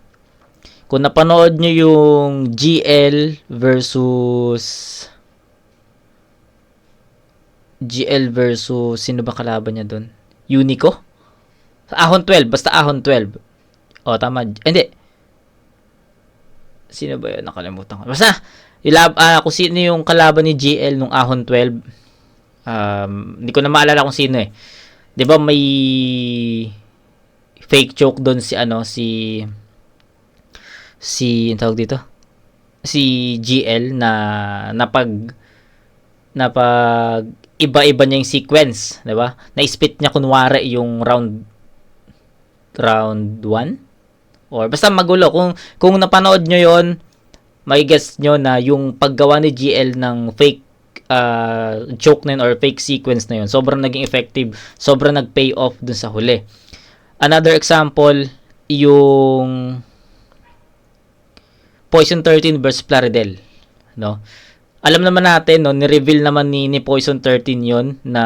Kung napanood nyo yung GL versus sino ba kalaban niya doon? Unico? Ahon 12. Basta Ahon 12. O, tama. Hindi. Sino ba yun? Nakalimutan ko. Basta, kung sino yung kalaban ni GL nung Ahon 12. Hindi ko na maalala kung sino eh. 'Di ba may fake choke doon si tawag dito? Si GL na napag iba-iba niya yung sequence, 'di ba? Na-spit niya kunwari yung round 1 or basta magulo. Kung napanood nyo yon, may guess nyo na yung paggawa ni GL ng fake choke na yun or fake sequence na yun, sobrang naging effective, sobrang nag-pay off dun sa huli. Another example, yung Poison 13 versus Plaridel, no? Alam naman natin, no, ni-reveal naman ni Poison 13 yon na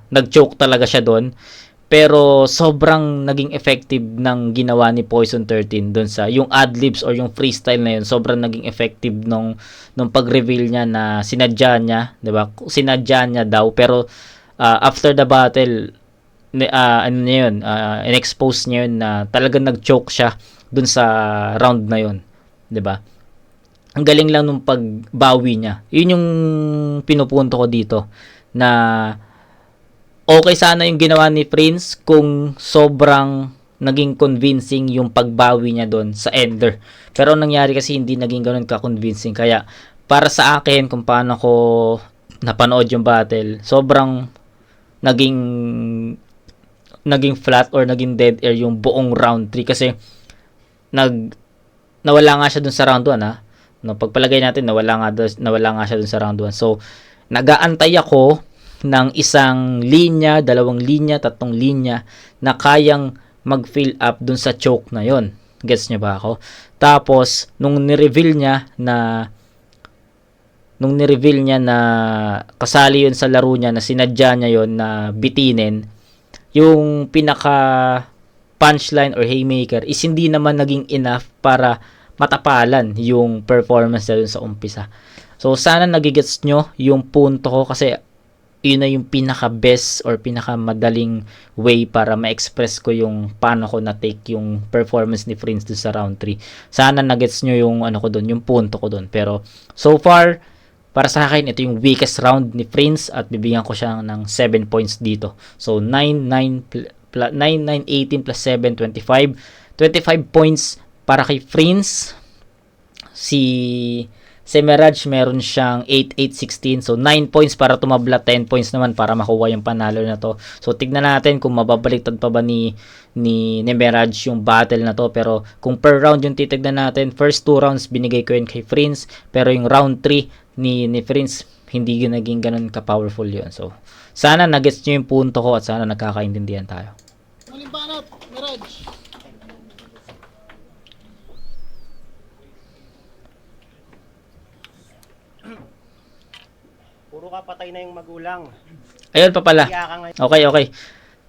nag-choke talaga siya doon. Pero sobrang naging effective ng ginawa ni Poison 13 doon sa yung adlibs or yung freestyle na yun. Sobrang naging effective nung pag-reveal niya na sinadya niya, 'di ba? Sinadya niya daw pero after the battle in-expose niya yun na talagang nag-choke siya doon sa round na yun, 'di ba? Ang galing lang nung pagbawi niya. Yun yung pinupunto ko dito na okay sana yung ginawa ni Prince kung sobrang naging convincing yung pagbawi niya doon sa ender. Pero nangyari kasi hindi naging ganoon ka-convincing. Kaya para sa akin kung paano ko napanood yung battle, sobrang naging flat or naging dead air yung buong round 3 kasi nawala nga siya doon sa round 1 No, pagpalagay natin nawala nga siya doon sa round 1. So nagaantay ako ng isang linya, 2 linya, 3 linya na kayang mag-fill up dun sa choke na yon. Gets nyo ba ako? Tapos, nung ni-reveal niya na kasali yun sa laro niya, na sinadya niya yun na bitinin, yung pinaka punchline or haymaker is hindi naman naging enough para matapalan yung performance niya dun sa umpisa. So, sana nagigets nyo yung punto ko, kasi yun na yung pinaka-best or pinaka-madaling way para ma-express ko yung paano ko na-take yung performance ni Prince dun sa round 3. Sana nagets nyo yung ano ko dun, yung punto ko dun. Pero, so far, para sa akin, ito yung weakest round ni Prince at bibigyan ko siya ng 7 points dito. So, 9, 18 plus 7, 25. 25 points para kay Prince. Si Mirage meron siyang 8, 8, 16. So, 9 points para tumabla, 10 points naman para makuha yung panalo na to. So, tignan natin kung mababaliktad pa ba ni Mirage yung battle na to. Pero, kung per round yung titignan natin, first 2 rounds binigay ko yun kay Prince. Pero yung round 3 ni Prince, hindi naging ganun ka-powerful yun. So, sana nagets nyo yung punto ko at sana nagkakaintindihan tayo. Muling banat, Mirage. Puro ka patay na yung magulang. Ayun pa pala. Kaya ka ngayon. Okay.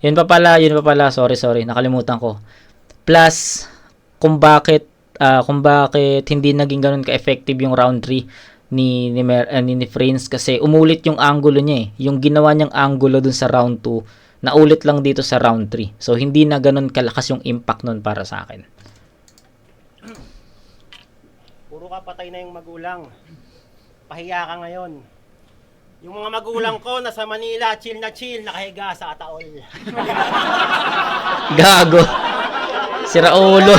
Yun pa pala. Sorry. Nakalimutan ko. Plus, kung bakit hindi naging ganun ka-effective yung round 3 ni Prince, kasi umulit yung angulo niya eh. Yung ginawa niyang angulo dun sa round 2, naulit lang dito sa round 3. So, hindi na ganun kalakas yung impact nun para sa akin. Puro ka patay na yung magulang. Pahiya ka ngayon. Yung mga magulang ko nasa Manila, chill na chill, nakahiga sa Ataol. Gago. Sira ulo.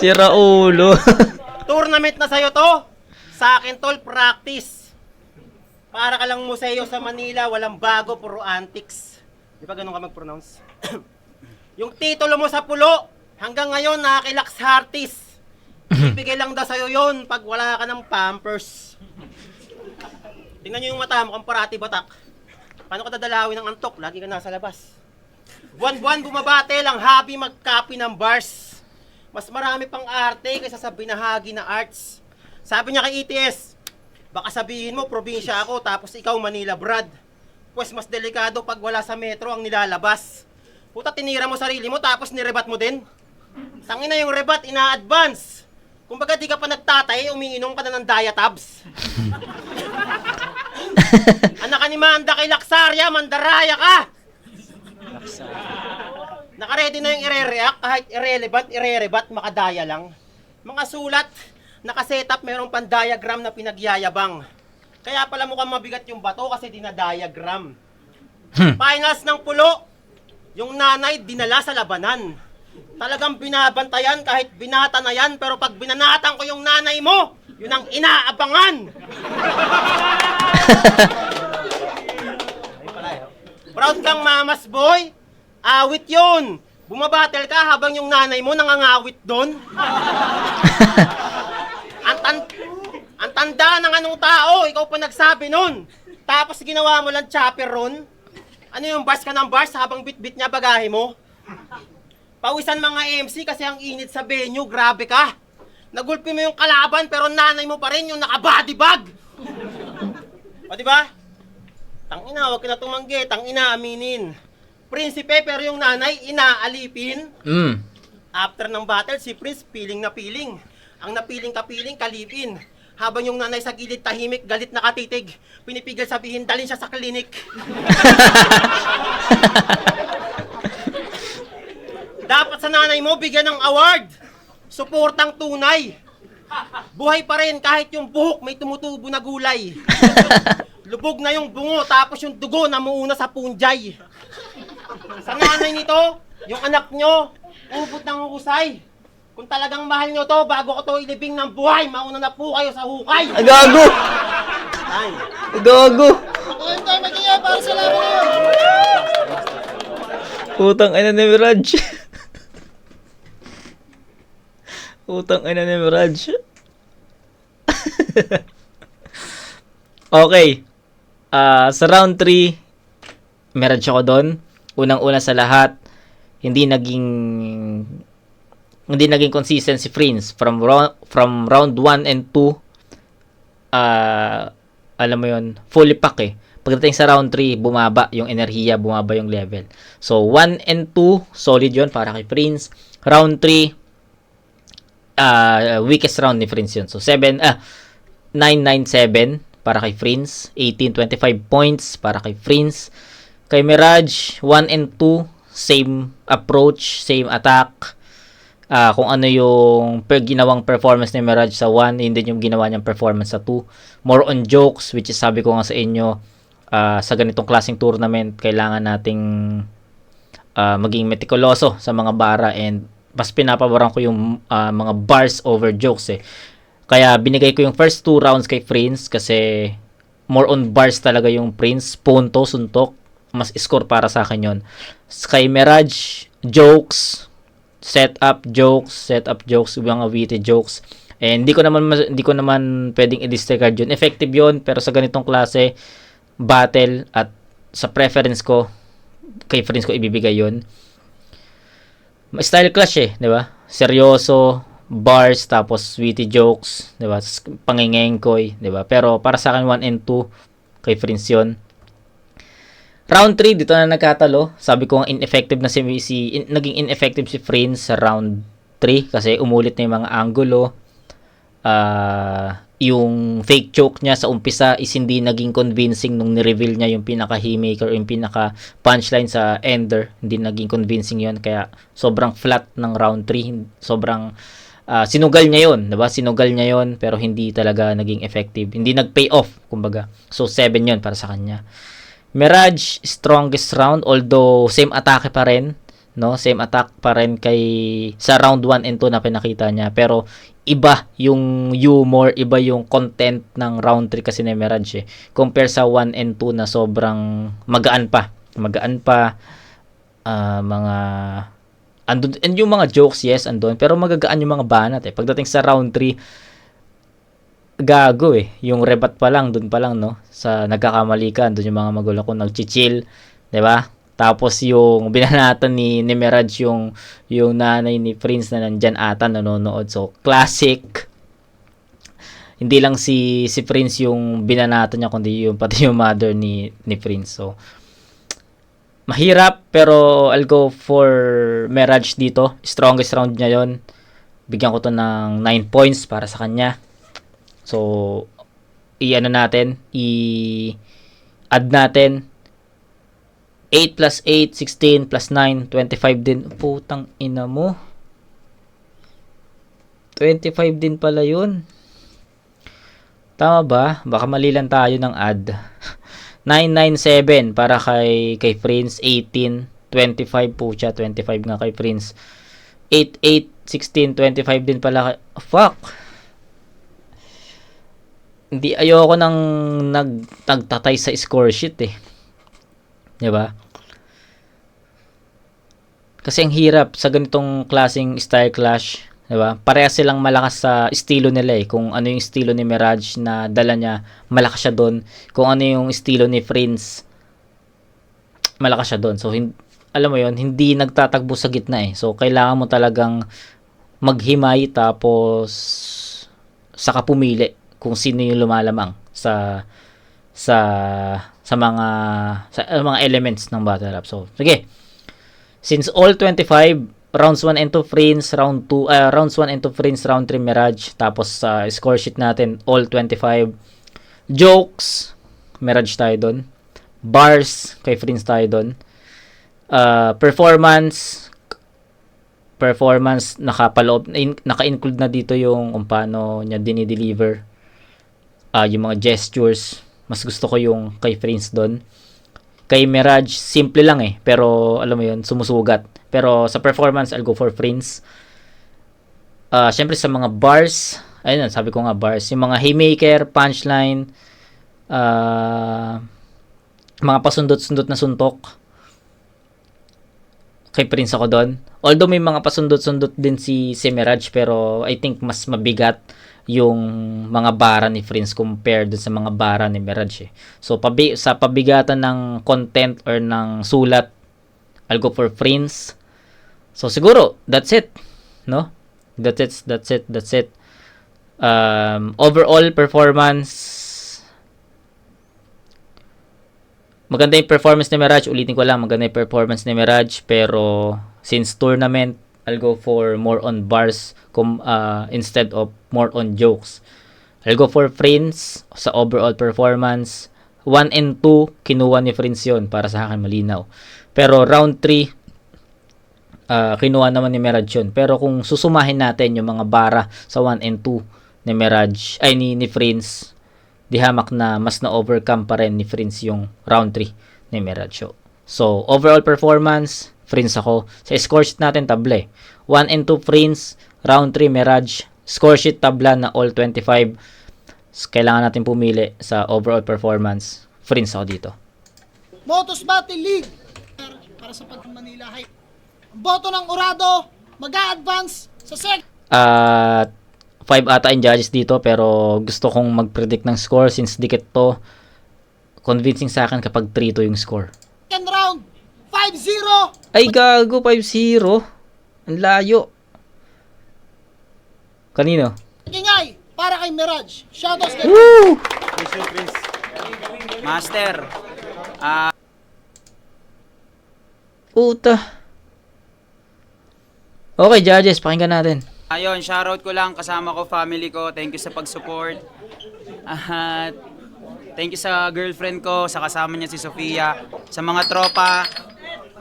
Sira ulo. Tournament na sa'yo to. Sa akin tol, practice. Para ka lang museo sa Manila, walang bago, puro antics. Di ba ganun ka mag-pronounce? Yung titulo mo sa pulo, hanggang ngayon nakakilaks hearties. Ibigay lang daw sa'yo yun pag wala ka ng Pampers. Tingnan nyo yung mata mo, kung parati batak. Paano ka dadalawin ng antok? Lagi ka nasa labas. Buwan-buwan bumabate lang, hobby mag-copy ng bars. Mas marami pang arte kaysa sa binahagi na arts. Sabi niya kay ETS, baka sabihin mo, probinsya ako, tapos ikaw Manila Brad. Pues mas delikado pag wala sa metro ang nilalabas. Puta, tinira mo sarili mo, tapos nirebat mo din. Tangina yung rebat, ina-advance. Kumbaga di ka pa nagtatay, umiinom ka na ng Diatabs. Anak ka ni Manda kay Laksaria, mandaraya ka! Nakaready na yung ire-react, kahit irrelevant, ire-rebat, makadaya lang. Mga sulat, nakasetup, mayroong pan-diagram na pinagyayabang. Kaya pala mukhang mabigat yung bato kasi dinadiagram. Finals ng pulo, yung nanay dinala sa labanan. Talagang binabantayan kahit binata na yan, pero pag binanatan ko yung nanay mo, yun ang inaabangan. Proud kang mamas boy, awit yun. Bumabattle ka habang yung nanay mo nangangawit doon. Ang tanda ng anong tao, ikaw pa nagsabi nun. Tapos ginawa mo lang chopper ron. Ano yung bars ka ng bars habang bit-bit niya bagahe mo? Pawisan mga MC kasi ang init sa venue, grabe ka. Nagulpi mo yung kalaban pero nanay mo pa rin yung naka-body bag. O diba? Tangina, wag ka na tumanggi, tangina, aminin. Prinsipe pero yung nanay, inaalipin. After ng battle, si Prince piling na piling. Ang napiling kapiling, kalipin. Habang yung nanay sa gilid tahimik, galit na katitig. Pinipigil sabihin, dalhin siya sa klinik. Dapat sa nanay mo bigyan ng award. Suportang tunay. Buhay pa rin kahit yung buhok may tumutubo na gulay. Lubog na yung bungo tapos yung dugo namuuna sa punjay. Sa nanay nito, yung anak nyo, ubod ng husay. Kung talagang mahal nyo to, bago ko to ilibing ng buhay, mauna na po kayo sa hukay. Gago. Ay. Patayin tayo mag-iya para sa laban na yun. Putang ina ni Mirage. Putang ina ni Mirage. Okay. Sa round 3, Mirage ako doon. Unang-una sa lahat, hindi naging consistent si Prince from round 1 and 2. Alam mo yon, fully pack eh. Pagdating sa round 3, bumaba yung enerhiya, bumaba yung level. So 1 and 2, solid yon para kay Prince. Round 3, weakest round ni Prince yun. So 997 para kay Prince, 1825 points para kay Prince. Kay Mirage, 1 and 2, same approach, same attack. Kung ano yung ginawang performance ni Mirage sa 1, hindi yung ginawa niyang performance sa 2. More on jokes, which is sabi ko nga sa inyo, sa ganitong klaseng tournament, kailangan nating maging meticuloso sa mga bara, and mas pinapaboran ko yung mga bars over jokes eh. Kaya binigay ko yung first 2 rounds kay Prince kasi more on bars talaga yung Prince. Punto, suntok, mas score para sa akin yun. Kay Mirage, jokes, setup jokes, mga witty jokes. And hindi ko naman pwedeng i-disregard yun. Effective yun, pero sa ganitong klase battle at sa preference ko, kay Prince ko ibibigay yun. Style clash eh, di ba? Seryoso, bars, tapos witty jokes, di ba? Pangingengkoy, di ba? Pero para sa akin 1 and 2 kay Prince yun. Round 3, dito na nagkatalo. Sabi ko ineffective na naging ineffective si Prince sa round 3 kasi umulit na yung mga angulo. Yung fake choke niya sa umpisa is hindi naging convincing nung ni-reveal niya yung pinaka haymaker, yung pinaka punchline sa ender. Hindi naging convincing yun, kaya sobrang flat ng round 3. Sobrang sinugal niya yun, diba? Sinugal niya yun, pero hindi talaga naging effective. Hindi nag-pay off, kumbaga. So 7 yun para sa kanya. Mirage, strongest round, although same atake pa rin, no? Same attack pa rin sa round 1 and 2 na pinakita niya, pero iba yung humor, iba yung content ng round 3 kasi ni Mirage eh. Compare sa 1 and 2 na sobrang magaan pa, mga andun, and yung mga jokes, yes, andun, pero magagaan yung mga banat eh. Pagdating sa round 3, gago eh. Yung rebat pa lang, dun pa lang, no? Sa nagkakamali ka, dun yung mga magulang ko nag-chill, 'di ba? Tapos yung binanatan ni Mirage yung nanay ni Prince na nandyan ata nanonood. So, classic. Hindi lang si Prince yung binanatan niya, kundi pati yung mother ni Prince. So, mahirap, pero I'll go for Mirage dito. Strongest round niya yon. Bigyan ko to ng 9 points para sa kanya. So, i-add natin 8 plus 8, 16 plus 9, 25 din. Putang ina mo. 25 din pala yun. Tama ba? Baka mali lang tayo ng add. 997 para kay Prince. 18, 25 po siya. 25 nga kay Prince. 8, 8, 16, 25 din pala kay... Fuck! Hindi, ayoko nang nagtatay sa score sheet eh. 'Di ba? Kasi ang hirap sa ganitong klaseng style clash, 'di ba? Parehas silang malakas sa estilo nila eh. Kung ano yung estilo ni Mirage na dala niya, malakas siya doon. Kung ano yung estilo ni Prince, malakas siya doon. So alam mo 'yon, hindi nagtatagbo sa gitna eh. So kailangan mo talagang maghimay tapos saka pumili kung sino yung lumalamang sa mga elements ng battle rap. So, sige. Since all 25 rounds 1 and 2 Prince, rounds 1 and 2 Prince, round 3 Mirage, tapos score sheet natin all 25. Jokes, Mirage tayo doon. Bars, kay Prince tayo doon. Performance naka-include na dito yung kung paano niya dinideliver yung mga gestures. Mas gusto ko yung kay Prince doon. Kay Mirage, simple lang eh. Pero, alam mo yun, sumusugat. Pero, sa performance, I'll go for Prince. Syempre, sa mga bars, ayun, sabi ko nga bars. Yung mga haymaker, punchline, mga pasundot-sundot na suntok. Kay Prince ako doon. Although, may mga pasundot-sundot din si Mirage, pero I think mas mabigat yung mga bara ni Prince compared sa mga bara ni Mirage eh. So sa pabigatan ng content or ng sulat, I'll go for Prince. So siguro, that's it. No? That's it. Overall performance, maganda yung performance ni Mirage. Ulitin ko lang, maganda yung performance ni Mirage. Pero, since tournament, I'll go for more on bars instead of more on jokes. I'll go for Prince sa overall performance. 1 and 2, kinuha ni Prince yun. Para sa akin, malinaw. Pero, round 3, kinuha naman ni Mirage yun. Pero, kung susumahin natin yung mga bara sa 1 and 2 ni Mirage, ay ni Prince, di hamak na mas na-overcome pa rin ni Prince yung round 3 ni Mirage. So, overall performance, Prince ako. Sa score sheet natin, table. 1 and 2 Prince, round 3 Mirage. Score sheet tabla na all 25. Kailangan natin pumili sa overall performance. Prince ako dito. Motos Battle League para sa Manila Hype. Ang boto ng Urado mag-a-advance sa At 5 ata yung judges dito, pero gusto kong mag-predict ng score since dikit to. Convincing sa akin kapag 3-2 yung score. second round. 5-0. Ay gago, 5-0. Ang layo. Kanino? Ingay para kay Mirage. Shoutouts kay Woo! Master, Puta. Okay, judges, pakinggan natin. ayun, shoutout ko lang, kasama ko, family ko, thank you sa pag-support. At thank you sa girlfriend ko, sa kasama niya si Sofia, sa mga tropa,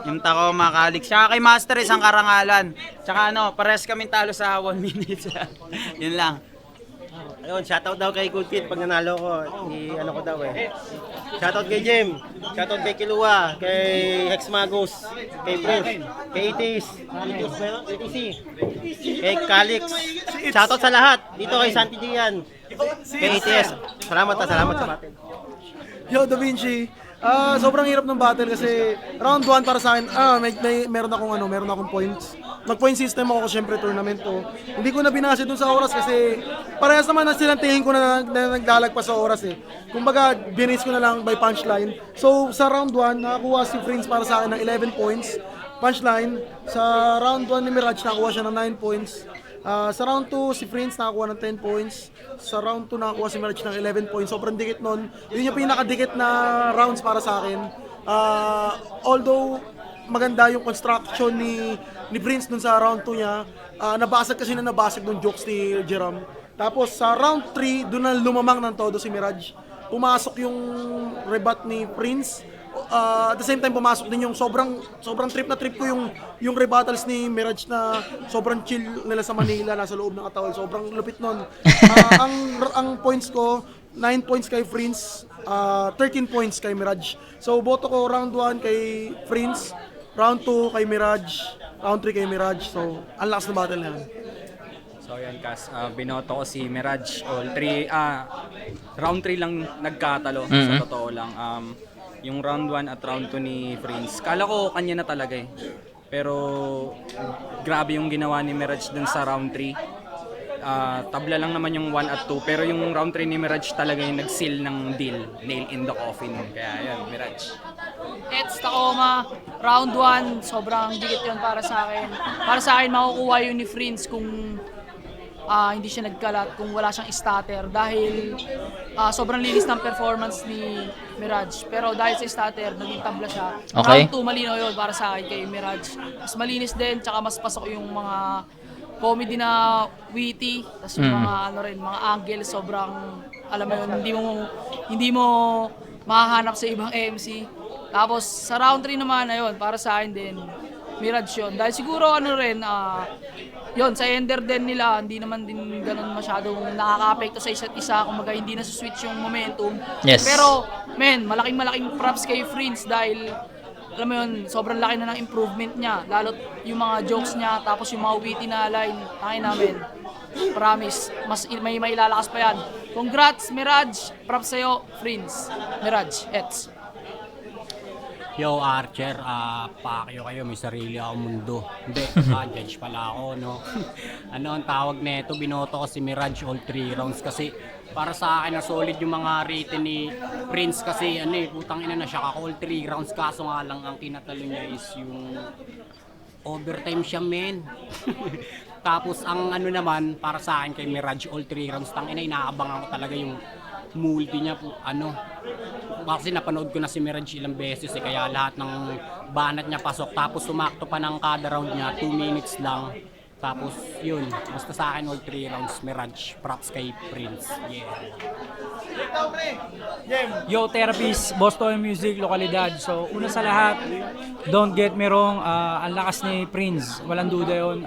yung tako, mga kalik. Siya kay Master, isang karangalan. Tsaka pares kami talo sa 1 minute. Yun lang. Ayun, shoutout daw kay Good Kid pag nanalo ko. Ano ko daw eh. Shoutout kay Jem. Shoutout kay Kilua. Kay Hex Magus. Kay Prince. Kay Itis. ETC. Kay Calix. Shoutout sa lahat. Dito kay Santi Dian. Kay ETS. Salamat sa battle. Yo, Da Vinci. Sobrang hirap ng battle kasi round 1 para sa akin, meron akong points. Nag-point system ako kasi syempre tournament to. Hindi ko na binase dun sa oras kasi parehas naman na silang tingin ko na naglalagpas sa oras eh. Kumbaga, binase ko na lang by punchline. So, sa round 1, nakakuha si Prince para sa akin ng 11 points. Punchline. Sa round 1 ni Mirage, nakakuha siya ng 9 points. Sa round 2, si Prince nakakuha ng 10 points. Sa round 2, nakakuha si Mirage ng 11 points. Sobrang dikit nun. Yun yung pinakadikit na rounds para sa akin. Although, maganda yung construction ni Prince dun sa round 2 niya. Nabasag nung jokes ni Jerome. Tapos, sa round 3, dun na lumamang ng todo si Mirage. Pumasok yung rebut ni Prince. At the same time pumasok din yung sobrang trip ko yung rebuttals ni Mirage na sobrang chill nila sa Manila, nasa loob ng Atawal, sobrang lupit nun. Ang points ko 9 points kay Prince, 13 points kay Mirage. So boto ko round 1 kay Prince, round 2 kay Mirage, round 3 kay Mirage. So ang lakas ng battle na yan. So yan Kas, binoto ko si Mirage all 3. Round 3 lang nagkatalo sa totoo lang. Yung round 1 at round 2 ni Prince. Kala ko kanya na talaga eh. Pero grabe yung ginawa ni Mirage dun sa round 3. Tabla lang naman yung 1 at 2. Pero yung round 3 ni Mirage talaga yung nag-seal ng deal. Nail in the coffin. Kaya yan, Mirage. It's Tacoma, round 1, sobrang dikit yun para sa akin. Para sa akin, makukuha yun ni Prince kung hindi siya nagkalat, kung wala siyang starter. Dahil sobrang linis ng performance ni Mirage. Pero dahil sa starter, naging tabla siya. Okay. Round 2, malinaw yun para sa akin kay Mirage. Mas malinis din, tsaka mas pasok yung mga comedy na witty. Tapos yung mga angle, sobrang, alam mo yun, hindi mo mahahanap sa ibang MC. Tapos sa round 3 naman, ayun, para sa akin din, Mirage yun. Dahil siguro yun, sa ender din nila, hindi naman din ganun masyadong nakaka-apekto sa isa't isa. Kumbaga, hindi na switch yung momentum. Yes. Pero, malaking props kay Prince dahil, alam mo yun, sobrang laki na ng improvement niya. Lalo't yung mga jokes niya, tapos yung mga witty na line, namin. Promise, may mailalakas pa yan. Congrats, Mirage. Props sa'yo, Prince. Mirage, Ets. Yo, Archer, pakyo kayo, may sarili ako mundo. Hindi, judge pala ako, no? Ano ang tawag nito? Binoto ko si Mirage all 3 rounds kasi para sa akin na solid yung mga rating ni Prince kasi putang ina na siya ka all 3 rounds kaso nga lang ang tinatalo niya is yung overtime siya, men. Tapos ang ano naman para sa akin kay Mirage all 3 rounds inaabangan ko talaga yung multi niya po kasi napanood ko na si Mirage ilang beses kaya lahat ng banat niya pasok tapos sumakto pa ng kada round niya 2 minutes lang tapos yun basta sa akin all 3 rounds Mirage props kay Prince. Yo, Therapist, Boston Music, lokalidad. So, una sa lahat, don't get me wrong, ang lakas ni Prince, walang duda yun.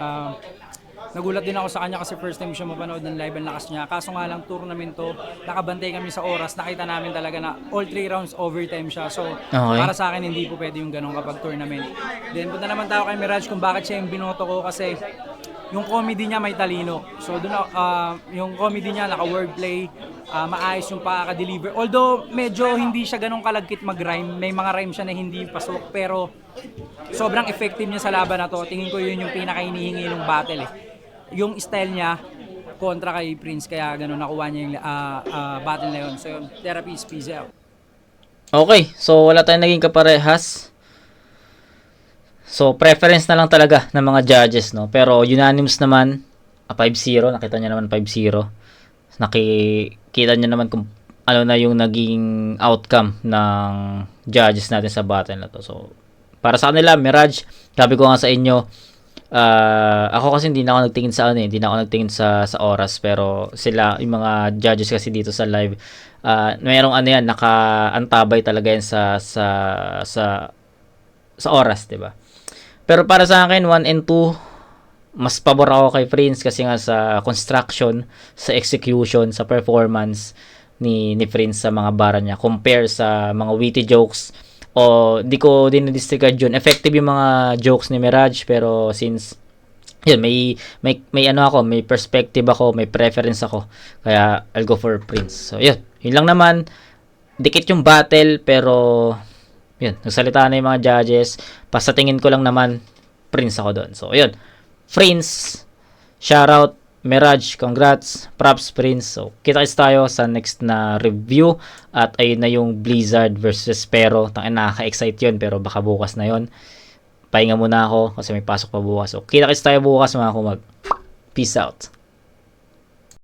Nagulat din ako sa kanya kasi first time siya mapanood ng live, ang lakas niya. Kaso nga lang, tournament to, nakabantay kami sa oras, nakita namin talaga na all 3 rounds overtime siya. So, Okay. para sa akin, hindi po pwede yung ganun kapag tournament. Then, punta naman tayo kay Mirage kung bakit siya yung binoto ko kasi yung comedy niya may talino. So, doon yung comedy niya, naka-wordplay, maayos yung pakaka-deliver. Although, medyo hindi siya ganun kalagkit mag-rhyme. May mga rhyme siya na hindi pasok, pero sobrang effective niya sa laban na to. Tingin ko yun yung pinaka-hinihingi ng battle yung style niya kontra kay Prince kaya ganun nakuha niya yung battle na yun. So yun, Therapist, peace out. Okay, so wala tayong naging kaparehas. So preference na lang talaga ng mga judges, no? Pero unanimous naman 5-0, nakita niyo naman 5-0. Nakikita niyo naman kung ano na yung naging outcome ng judges natin sa battle na to. So para sa kanila, Mirage, sabi ko nga sa inyo, ako kasi hindi na ako nagtingin sa hindi na ako nagtingin sa oras, pero sila yung mga judges kasi dito sa live, mayroong nakaantabay talaga yan sa oras, 'di ba? Pero para sa akin 1 and 2 mas pabor ako kay Prince kasi nga sa construction, sa execution, sa performance ni Prince sa mga bara niya compare sa mga witty jokes. O di ko din na-disregard yun. Effective yung mga jokes ni Mirage, pero since yun, may perspective ako, may preference ako. Kaya I'll go for Prince. So yun lang naman. Dikit yung battle, pero yun, nagsalita na yung mga judges. Basta tingin ko lang naman Prince ako doon. So yun, Prince, shoutout. Mirage, congrats, props Prince. So, kita-kits tayo sa next na review at ayun na yung Blizzard versus Pero. Nakaka-excite yun pero baka bukas na yun. Pahinga muna ako kasi may pasok pa bukas. So, kita-kits tayo bukas mga kumag. Peace out.